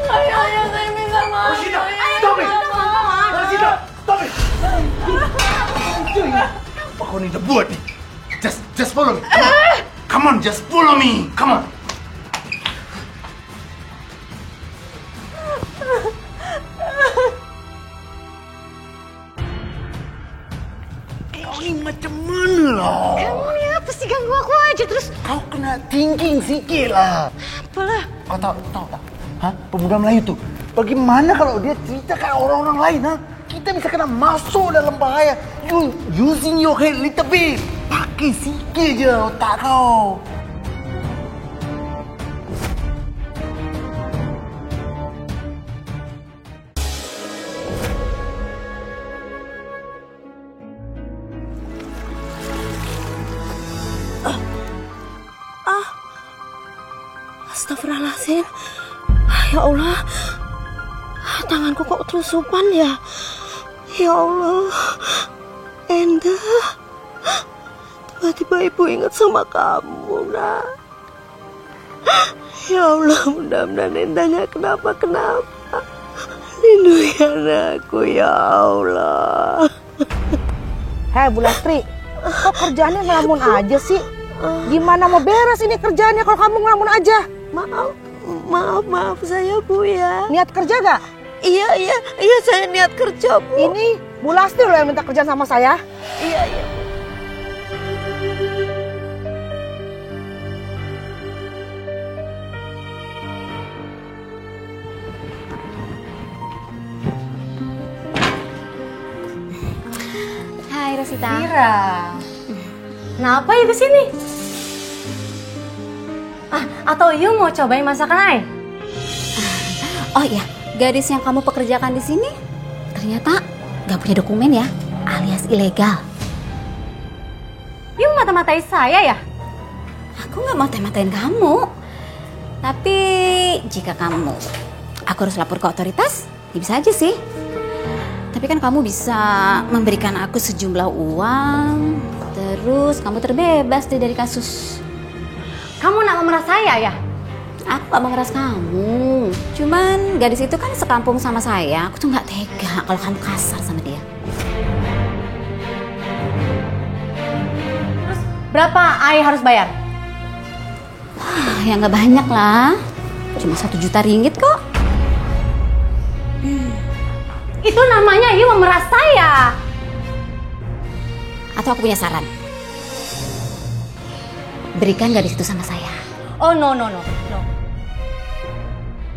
Ayo, saya minta maaf. Rosita, stop it! Rosita, stop it! Apa kau ni dah buat ni? Just follow me. Come on, just follow me. Come on. Kau ni macam mana lah? Kamu ni apa sih ganggu aku aja terus? Kau kena thinking sikit lah. Apalah? Kau tahu tak? Ha? Pemuda Melayu tu, bagaimana kalau dia ceritakan orang-orang lain, ha? Kita bisa kena masuk dalam bahaya. You using your head little bit. Pakai sikit je otak kau. Astagfirullahaladzim. Ya Allah, tanganku kok terusupan ya? Ya Allah, Enda, tiba-tiba ibu ingat sama kamu, nak. Ya Allah, mudah-mudahan Enda nggak kenapa-kenapa. Lindungi anakku, ya Allah. Hei Bu Lastri, kok kerjaannya ngelamun aja sih? Gimana mau beres ini kerjaannya kalau kamu ngelamun aja? Maaf saya, Bu ya. Niat kerja gak? Iya saya niat kerja, Bu. Ini Bu Lastri loh yang minta kerjaan sama saya. Iya. Hai Rosita. Vira. Kenapa ya kesini? Atau you mau cobain masakan Ai? Oh iya, gadis yang kamu pekerjakan di sini ternyata gak punya dokumen ya, alias ilegal. You mata-matai saya ya? Aku gak mata-matain kamu. Tapi jika aku harus lapor ke otoritas, ya bisa aja sih. Tapi kan kamu bisa memberikan aku sejumlah uang, terus kamu terbebas dari kasus. Kamu nak memeras saya ya? Aku gak memeras kamu. Cuman gadis itu kan sekampung sama saya. Aku tuh gak tega kalau kamu kasar sama dia. Terus berapa Ai harus bayar? Ya gak banyak lah. Cuma 1 juta ringgit kok. Itu namanya you memeras saya. Atau aku punya saran. Berikan gadis itu sama saya. Oh no.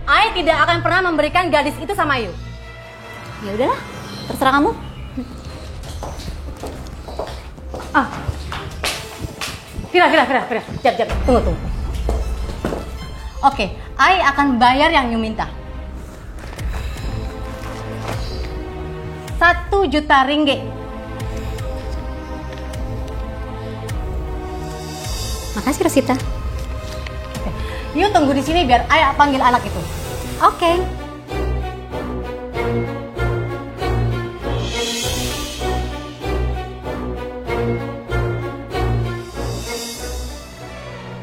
Ai tidak akan pernah memberikan gadis itu sama you. Ya udahlah, terserah kamu. Vira. Jap. Tunggu. Oke, Ai akan bayar yang you minta. 1 juta ringgit. Makasih Rosita. Oke. You tunggu di sini biar Ai panggil anak itu. Oke.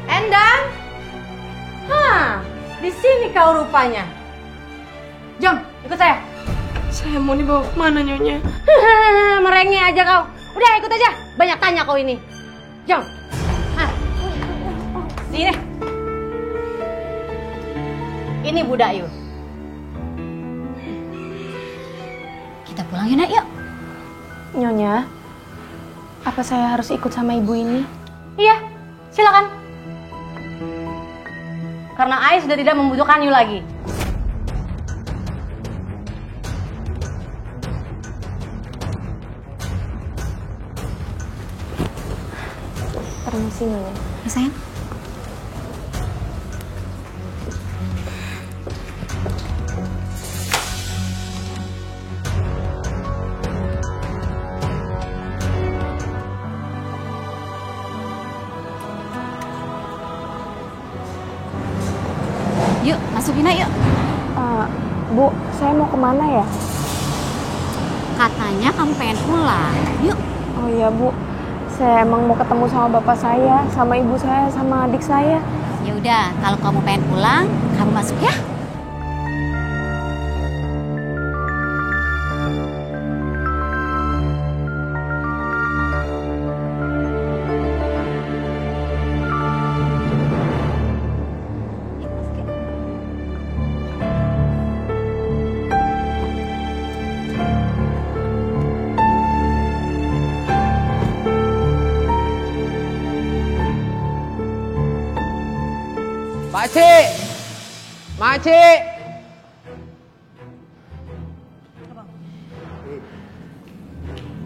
Endang? Di sini kau rupanya. Jom, ikut saya. Saya mau dibawa kemana, Nyonya? Merengek aja kau. Udah ikut aja. Banyak tanya kau ini. Jom. Sini. Ini budak you. Kita pulang ya nak, yuk. Nyonya, apa saya harus ikut sama ibu ini? Iya, silakan. Karena Ai sudah tidak membutuhkan you lagi. Permisi, Nyonya. Ya, sayang. Yuk, masukin aja yuk. Bu, saya mau kemana ya? Katanya kamu pengen pulang. Yuk. Oh iya, Bu. Saya emang mau ketemu sama bapak saya, sama ibu saya, sama adik saya. Ya udah, kalau kamu pengen pulang, kamu masuk ya. Makcik!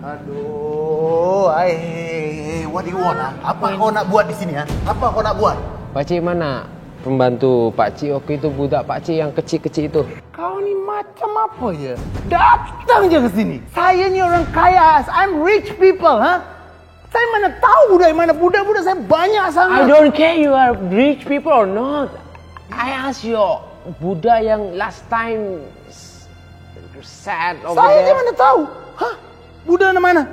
Aduh, what do you want? Apa kau nak buat di sini? Apa kau nak buat? Pakcik mana? Pembantu Pakcik waktu itu, budak Pakcik yang kecil-kecil itu. Kau ni macam apa ya? Datang je ke sini. Saya ni orang kaya, I'm rich people, Saya mana tahu budak mana budak-budak saya banyak sangat. I don't care you are rich people or not. I ask you, budak yang last time sad over Saya there. je mana tahu. Budak mana?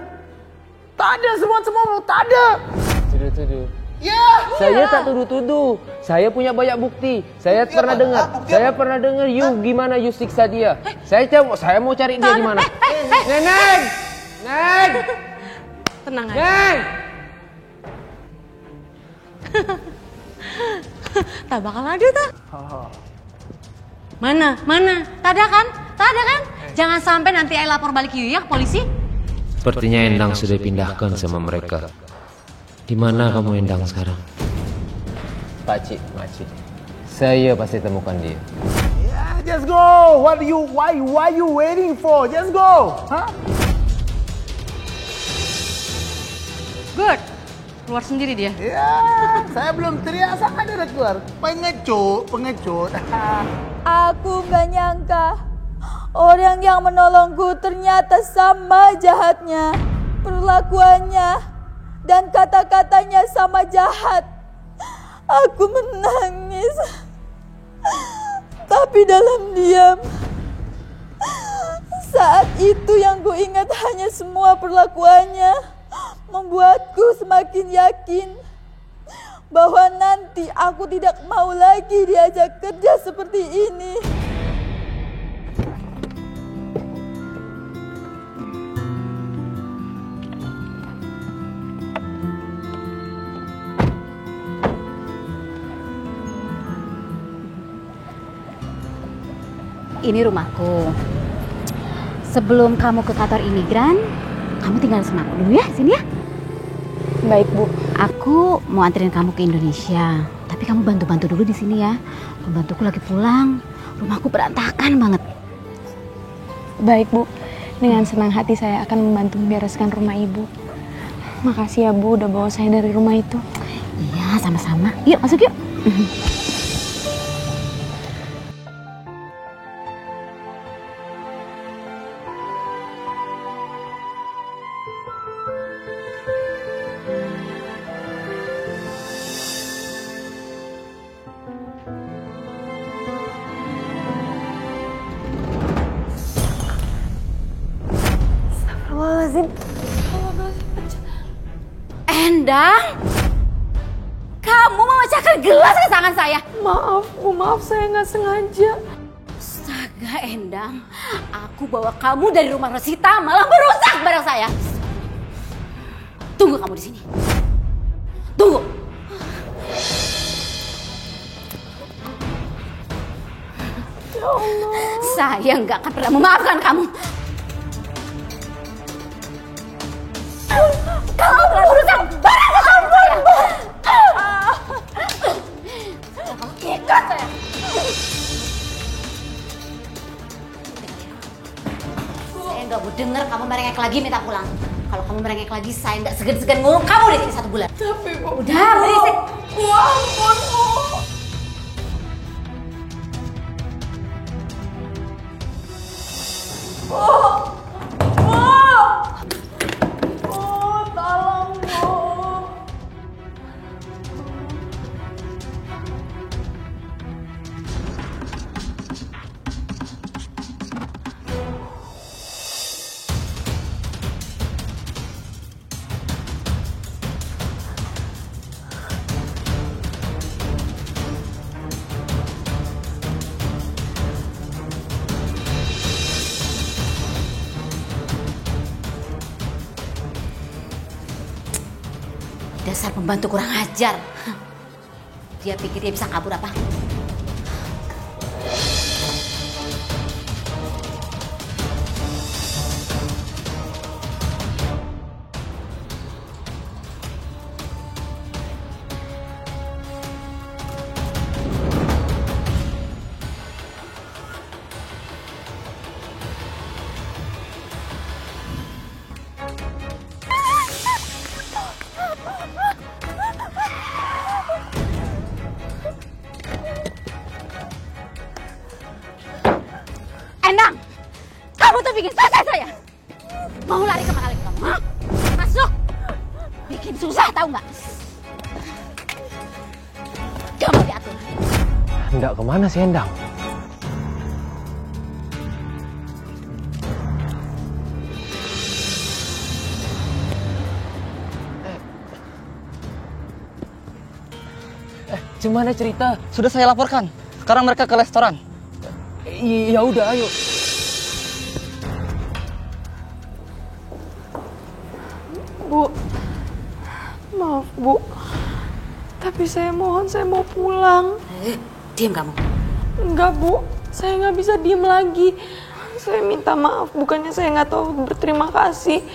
Tak ada semua tak ada. Tuduh-tuduh. Ya. Saya tak tuduh-tuduh. Saya punya banyak bukti. Saya pernah dengar. Saya pernah dengar you gimana you siksa dia. Saya mau cari dia di mana. Neneng! Neng! Tenang aja. Neng! Tak bakal ada tak? Mana? Tak ada kan? Jangan sampai nanti Ai lapor balik you ya ke polisi. Sepertinya Endang sudah dipindahkan sama mereka. Di mana kamu Endang sekarang? Pakcik. Saya pasti temukan dia. Yeah, just go. Why you waiting for? Just go. Good. Keluar sendiri dia. Ya, saya belum teriak sama dia udah keluar. Pengecut. Aku nggak nyangka orang yang menolongku ternyata sama jahatnya. Perlakuannya dan kata-katanya sama jahat. Aku menangis. Tapi dalam diam. Saat itu yang ku ingat hanya semua perlakuannya membuatku semakin yakin bahwa nanti aku tidak mau lagi diajak kerja seperti ini. Ini rumahku. Sebelum kamu ke kantor imigran, kamu tinggal sama aku dulu ya, sini ya. Baik, Bu. Aku mau anterin kamu ke Indonesia, tapi kamu bantu-bantu dulu di sini ya. Pembantuku lagi pulang, rumahku berantakan banget. Baik, Bu. Dengan senang hati saya akan membantu membereskan rumah Ibu. Makasih ya, Bu, udah bawa saya dari rumah itu. Iya, sama-sama. Yuk, masuk yuk. Endang, kamu memecahkan gelas ke tangan saya. Maaf, Bu, maaf, saya nggak sengaja. Astaga, Endang, aku bawa kamu dari rumah Rosita malah merusak barang saya. Tunggu kamu di sini. Tunggu. Ya Allah. Saya nggak akan pernah memaafkan kamu. Kamu telah merusak barang saya. Kamu ikut saya. Saya nggak mau dengar kamu merengek lagi minta pulang. Kalau kamu merengek lagi, saya nggak segan-segan ngurung kamu di sini 1 bulan. Tapi Bu, udah berisik. Bu, ampun, Bu. Dasar pembantu kurang ajar. Dia pikir dia bisa kabur apa? Endang, kamu tuh bikin susah saya. Mau lari kemana lagi kamu? Hah? Masuk. Bikin susah tahu nggak? Kamu diatur. Hendak kemana sih Endang? Gimana cerita? Sudah saya laporkan. Sekarang mereka ke restoran. Ya udah, ayo. Bu, maaf Bu, tapi saya mohon, saya mau pulang. Diam kamu. Enggak Bu, saya nggak bisa diem lagi. Saya minta maaf, bukannya saya nggak tahu berterima kasih.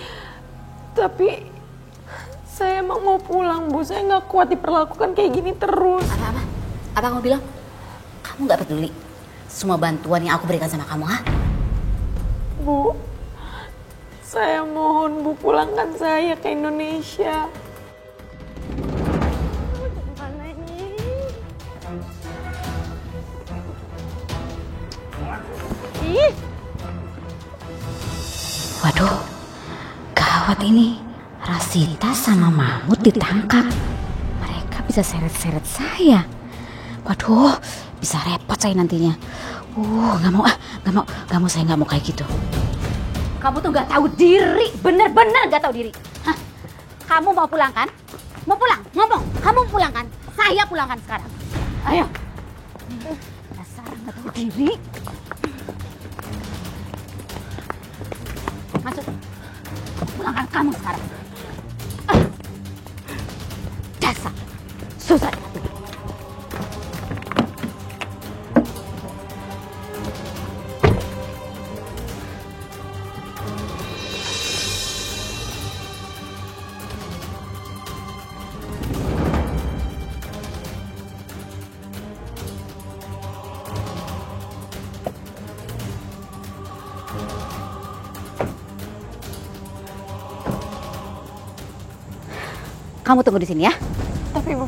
Tapi saya emang mau pulang Bu, saya nggak kuat diperlakukan kayak gini terus. Apa kamu bilang? Kamu nggak peduli semua bantuan yang aku berikan sama kamu, ha? Bu, saya mohon Bu, pulangkan saya ke Indonesia. Waduh, gawat ini. Rasita sama Mahmud ditangkap. Mereka bisa seret-seret saya. Waduh, bisa repot saya nantinya. Nggak mau, saya nggak mau kayak gitu. Kamu tuh nggak tahu diri, bener-bener nggak tahu diri. Hah? Kamu mau pulang kan? Mau pulang? Ngomong, kamu pulang kan? Saya pulangkan sekarang. Ayo. Dasar nggak tahu diri. Masuk. Pulangkan kamu sekarang. Dasar susah. Kamu tunggu di sini ya. Tapi Bu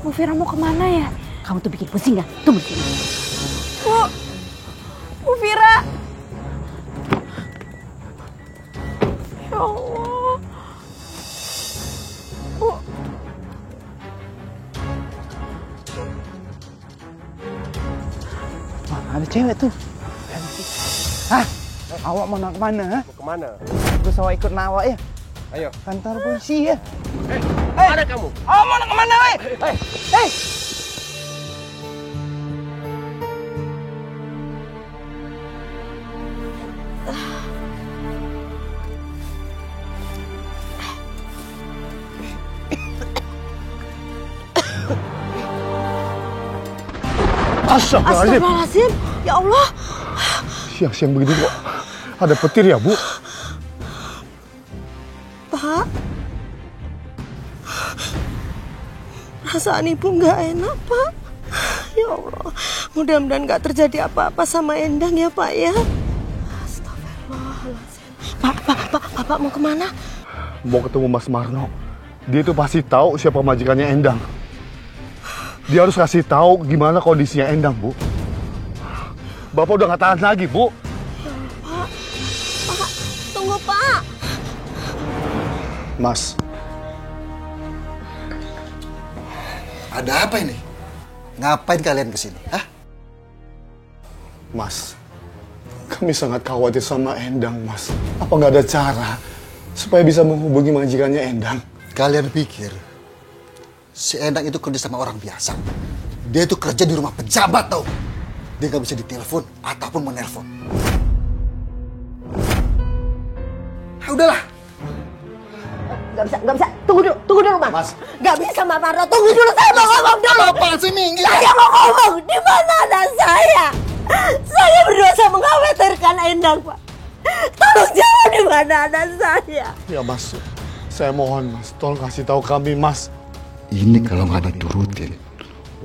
Vira mau kemana ya? Kamu tuh bikin pusing ya? Tunggu di sini. Bu Vira. Ya Allah. Bu. Ada cewek tuh. Hah? Awak mau nak kemana? Mau kemana? Terus awak ikut nawak ya? Ayo. Kantor polisi ya? Mana kamu? Awak mau nak kemana, weh? Hei! Astagfirullahaladzim, ya Allah. Siang-siang begini kok ada petir ya, Bu? Pak, perasaan ibu nggak enak, Pak. Ya Allah, mudah-mudahan nggak terjadi apa-apa sama Endang ya, Pak ya. Astagfirullahaladzim. Bapak mau kemana? Mau ketemu Mas Marno. Dia itu pasti tahu siapa majikannya Endang. Dia harus kasih tahu gimana kondisinya Endang, Bu. Bapak udah nggak tahan lagi, Bu. Pak, tunggu, Pak. Mas. Ada apa ini? Ngapain kalian kesini? Hah? Mas, kami sangat khawatir sama Endang, Mas. Apa nggak ada cara supaya bisa menghubungi majikannya Endang? Kalian pikir si Endang itu kerja sama orang biasa? Dia itu kerja di rumah pejabat, tau? Dia nggak bisa ditelepon ataupun menelpon. Udahlah. Nggak bisa. Tunggu dulu, Mas. Nggak bisa, Mas Marno. Tunggu dulu, saya mau ngomong dulu. Apaan sih, Minggi? Saya mau ngomong. Di mana anak saya? Saya berdosa mengkhawatirkan Endang, Pak. Tolong jawab di mana anak saya. Ya, Mas. Saya mohon, Mas. Tolong kasih tahu kami, Mas. Ini kalau nggak diturutin,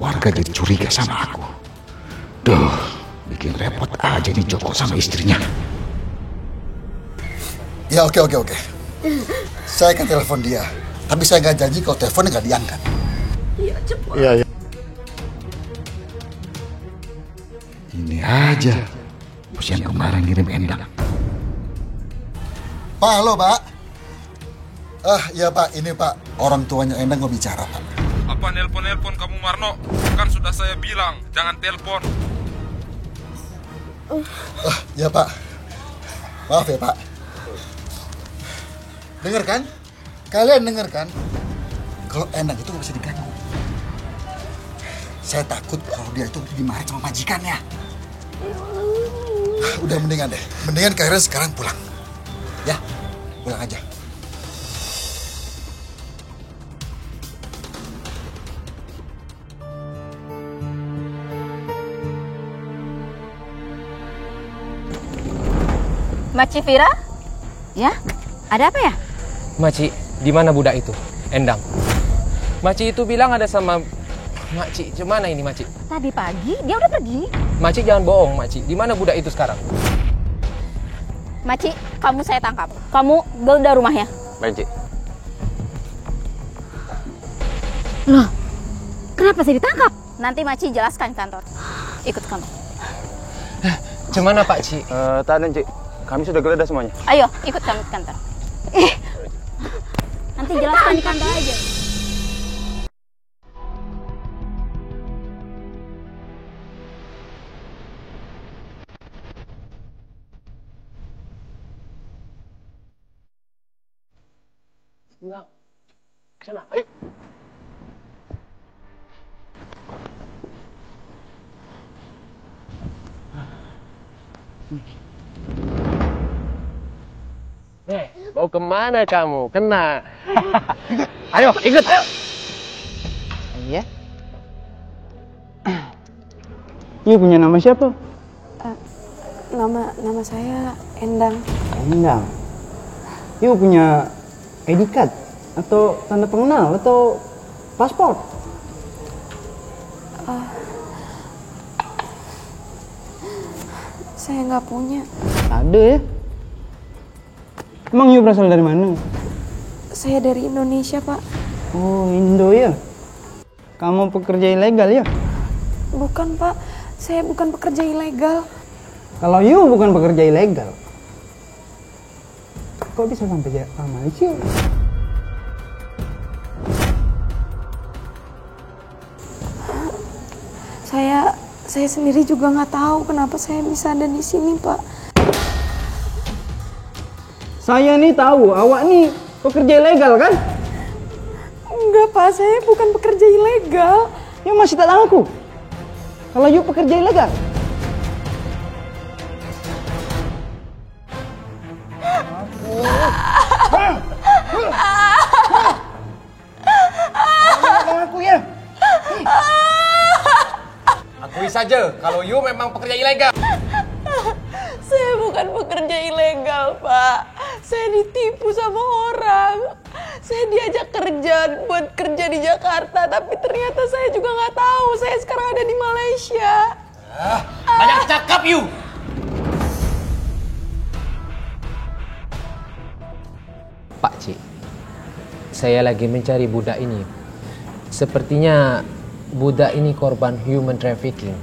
warga jadi curiga sama aku. Duh, bikin repot aja nih Joko sama istrinya. Ya, oke. Saya akan telepon dia. Tapi saya nggak janji kalau teleponnya nggak diangkat. Iya, cepat. Iya. Ini aja. Bos yang kemarin ngirim Endang. Pak, halo, Pak. Iya, Pak. Ini, Pak. Orang tuanya Endang mau bicara, Pak. Apa nelpon kamu, Marno? Kan sudah saya bilang, jangan telepon. Ya, Pak. Maaf ya, Pak. Dengar kan? Kalian dengar kan? Kalau Endang itu nggak bisa diganggu. Saya takut kalau dia itu dimarahin sama majikannya. Udah mendingan deh. Mendingan kalian sekarang pulang. Ya, pulang aja. Maci Vira? Ya? Ada apa ya? Maci, di mana budak itu? Endang. Maci itu bilang ada sama Maci. Gimana ini, Maci? Tadi pagi dia udah pergi. Maci jangan bohong, Maci. Di mana budak itu sekarang? Maci, kamu saya tangkap. Kamu geledah rumahnya. Maci. Loh, kenapa saya ditangkap? Nanti Maci jelaskan kantor. Ikut kamu. Cemana Pak Ci? Tahan Cik, kami sudah geledah semuanya. Ayo, ikut kami ke kantor. Nanti jelaskan di kantor aja. Enggak. Kesana, ayo. Mau kemana kamu? Kena. Ayo, ikut. Iya. Ini punya nama siapa? Nama saya Endang. Endang. Ibu punya ID card atau tanda pengenal atau paspor? Saya nggak punya. Ada ya? Emang Yu berasal dari mana? Saya dari Indonesia, Pak. Oh, Indo ya? Kamu pekerja ilegal ya? Bukan, Pak. Saya bukan pekerja ilegal. Kalau Yu bukan pekerja ilegal, kok bisa sampai ke Malaysia? Saya sendiri juga nggak tahu kenapa saya bisa ada di sini, Pak. Saya nih tahu, awak nih pekerja ilegal kan? Enggak, Pak. Saya bukan pekerja ilegal. Ya masih tak ngaku. Kalau Yu pekerja ilegal. Aku ya. Akui saja kalau Yu memang pekerja ilegal. Saya bukan pekerja ilegal, Pak. Saya ditipu sama orang. Saya diajak kerja di Jakarta, tapi ternyata saya juga nggak tahu. Saya sekarang ada di Malaysia. Banyak cakap Yu. Pak Ci, saya lagi mencari budak ini. Sepertinya budak ini korban human trafficking.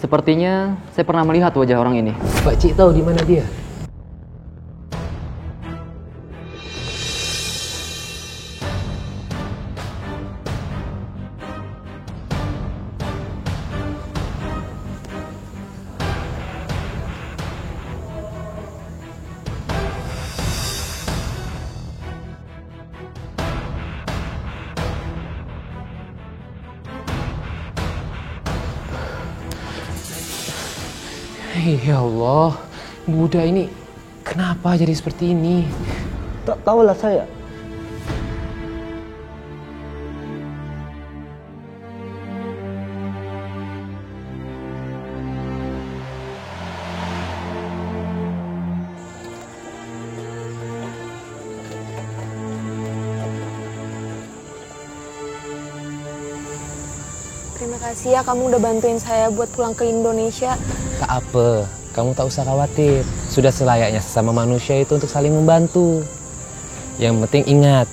Sepertinya saya pernah melihat wajah orang ini. Pak Ci tahu di mana dia? Ya Allah, budak ini kenapa jadi seperti ini? Tak tahulah saya. Terima kasih ya kamu udah bantuin saya buat pulang ke Indonesia. Tak apa, kamu tak usah khawatir. Sudah selayaknya sesama manusia itu untuk saling membantu. Yang penting ingat,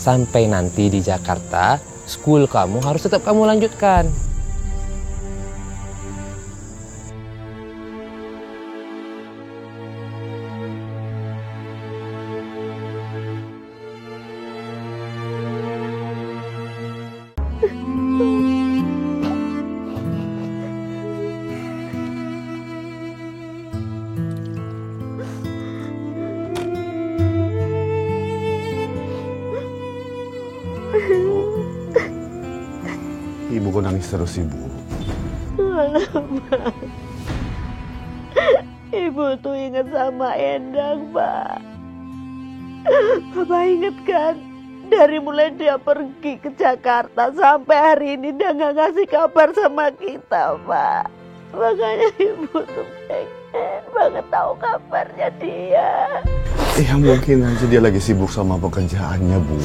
sampai nanti di Jakarta, school kamu harus tetap kamu lanjutkan. Ibu kok nangis terus, Ibu? Kenapa? Ibu tuh ingat sama Endang, Pak. Bapak inget kan? Dari mulai dia pergi ke Jakarta sampai hari ini dia nggak ngasih kabar sama kita, Pak. Makanya Ibu tuh pengen banget tahu kabarnya dia. Ya mungkin aja dia lagi sibuk sama pekerjaannya, Bu.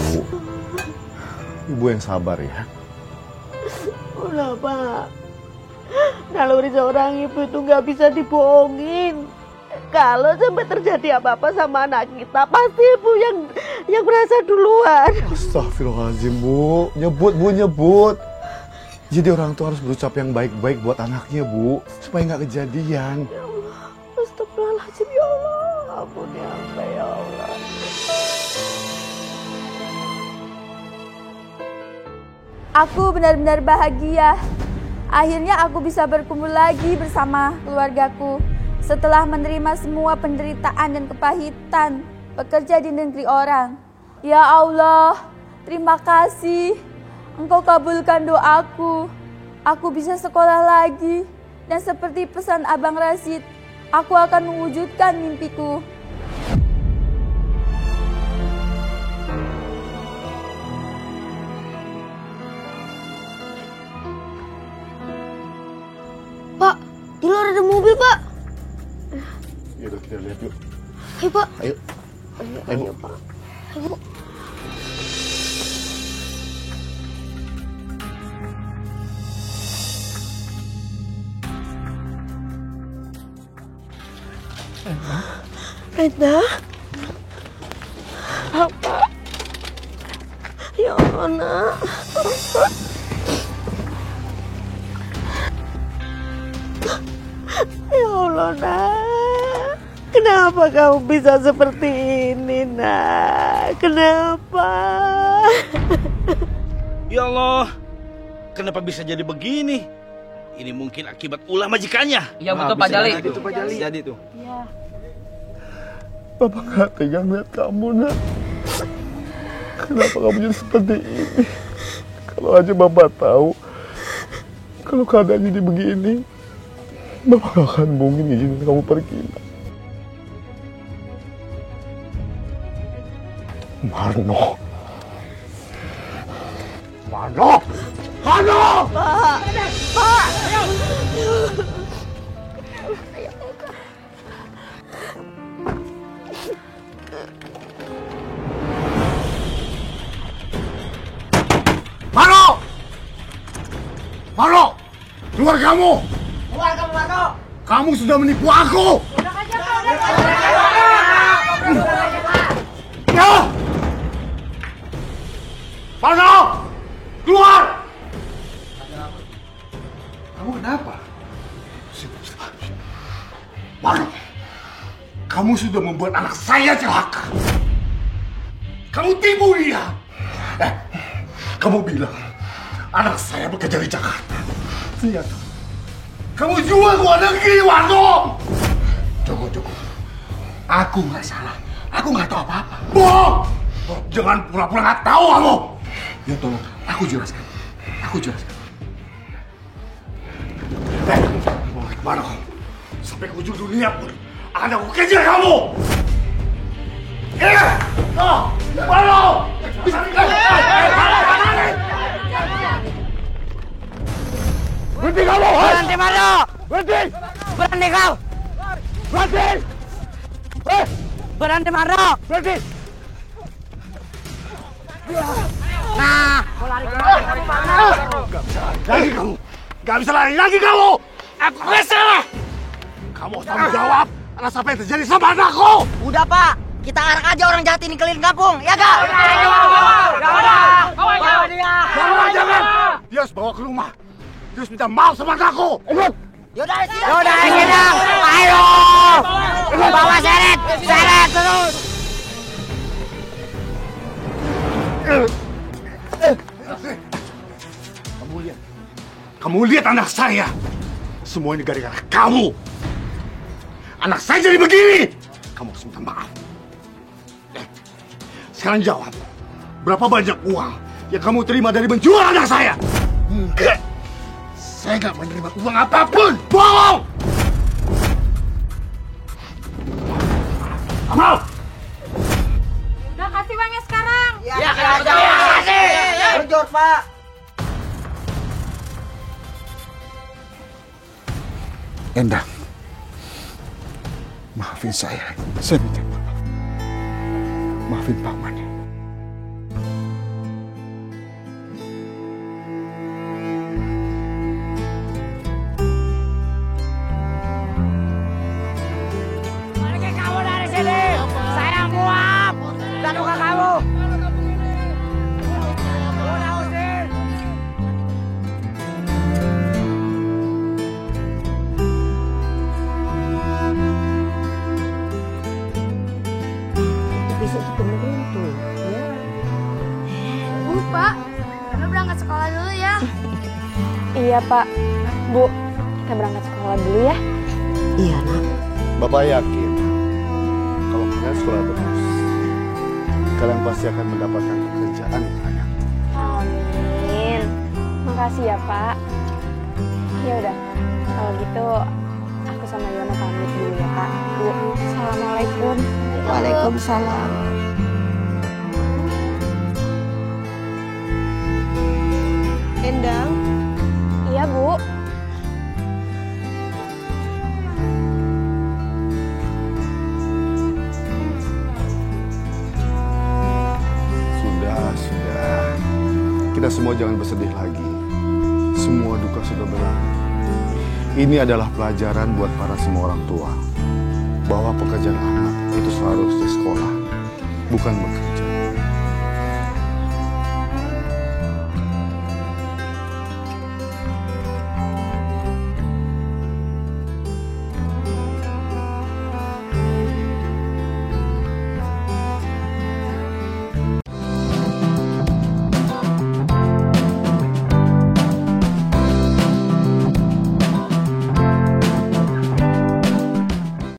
Ibu yang sabar ya. Udah, Pak. Naluri seorang ibu itu nggak bisa dibohongin. Kalau sampai terjadi apa-apa sama anak kita, pasti ibu yang merasa duluan. Astagfirullahaladzim, Bu. Nyebut, Bu, nyebut. Jadi orang tua harus berucap yang baik-baik buat anaknya, Bu. Supaya nggak kejadian. Ya Allah, astagfirullahaladzim ya Allah. Ampuni hamba ya Allah. Aku benar-benar bahagia. Akhirnya aku bisa berkumpul lagi bersama keluargaku. Setelah menerima semua penderitaan dan kepahitan bekerja di negeri orang. Ya Allah, terima kasih. Engkau kabulkan doaku. Aku bisa sekolah lagi. Dan seperti pesan Abang Rasid, aku akan mewujudkan mimpiku. Pak, di luar ada mobil, Pak. Yaudah, kita lihat yuk. Ayo, Pak. Ayo. Ayo, Pak. Ayo. Reda, Papa, ya Allah nak. Ya Allah nak, kenapa kamu bisa seperti ini nak? Kenapa? Ya Allah, kenapa bisa jadi begini? Ini mungkin akibat ulah majikannya. Iya betul Pak Jali. Itu Pak Jali. Jadi tuh. Iya. Bapak nggak tega melihat kamu, nak. Kenapa kamu jadi seperti ini? Kalau aja Bapak tahu, kalau keadaannya jadi begini, Bapak gak akan mungkin izinin kamu pergi, nak. Marno. Marno! Marno! Pak! Pak! Marno! Marno! Keluar kamu! Keluar kamu, Marno! Kamu sudah menipu aku! Ya! Marno! Keluar! Kamu kenapa? Marno, kamu sudah membuat anak saya celaka. Kamu tipu dia. Kamu bilang anak saya bekerja di Jakarta. Ternyata kamu jual ke luar negeri, Marno. Joko. Aku nggak salah. Aku nggak tahu apa-apa. Bohong! Jangan pura-pura nggak tahu kamu. Ya tolong, aku jelaskan. Mau kemana kamu? Sampai ke ujung dunia pun akan aku kejar kamu. Marno! Bisa berhenti kamu! Berhenti, Marno! Berhenti! Berhenti kau! Berhenti! Berhenti, Marno! Berhenti! Nah, kau lari kemana, Marno? Lagi kamu! Gak bisa lari lagi kamu! Aku gak salah! Kamu harus tanggung jawab atas apa yang terjadi sama anakku! Udah, Pak. Kita arak aja orang jahat ini keliling kampung, ya gak? Jangan! Dia harus bawa ke rumah. Dia harus minta maaf sama anakku. Ikut! Yaudah, Sidang. Ayo! Bawa seret terus. Kamu lihat anak saya. Semua ini gara-gara kamu. Anak saya jadi begini. Kamu harus minta maaf. Sekarang jawab. Berapa banyak uang yang kamu terima dari menjual anak saya? Enggak. Saya nggak menerima uang apapun. Bohong! Amal! Udah kasih uangnya sekarang. Ya, kasih. Berjor, Pak. Endang, maafin saya minta maaf. Maafin Paman. Pergi kamu dari sini. Saya muak dan luka kamu. Udah usir. Iya Pak. Bu, kita berangkat sekolah dulu ya. Iya nak. Bapak yakin kalau kalian sekolah terus, kalian pasti akan mendapatkan pekerjaan yang layak. Amin. Makasih ya Pak. Ya udah, kalau gitu aku sama Yono pamit dulu ya Pak. Bu, assalamualaikum. Waalaikumsalam. Endang. Iya Bu. Sudah. Kita semua jangan bersedih lagi. Semua duka sudah berlalu. Ini adalah pelajaran buat para semua orang tua. Bahwa pekerjaan anak itu seharusnya sekolah, bukan bekerja.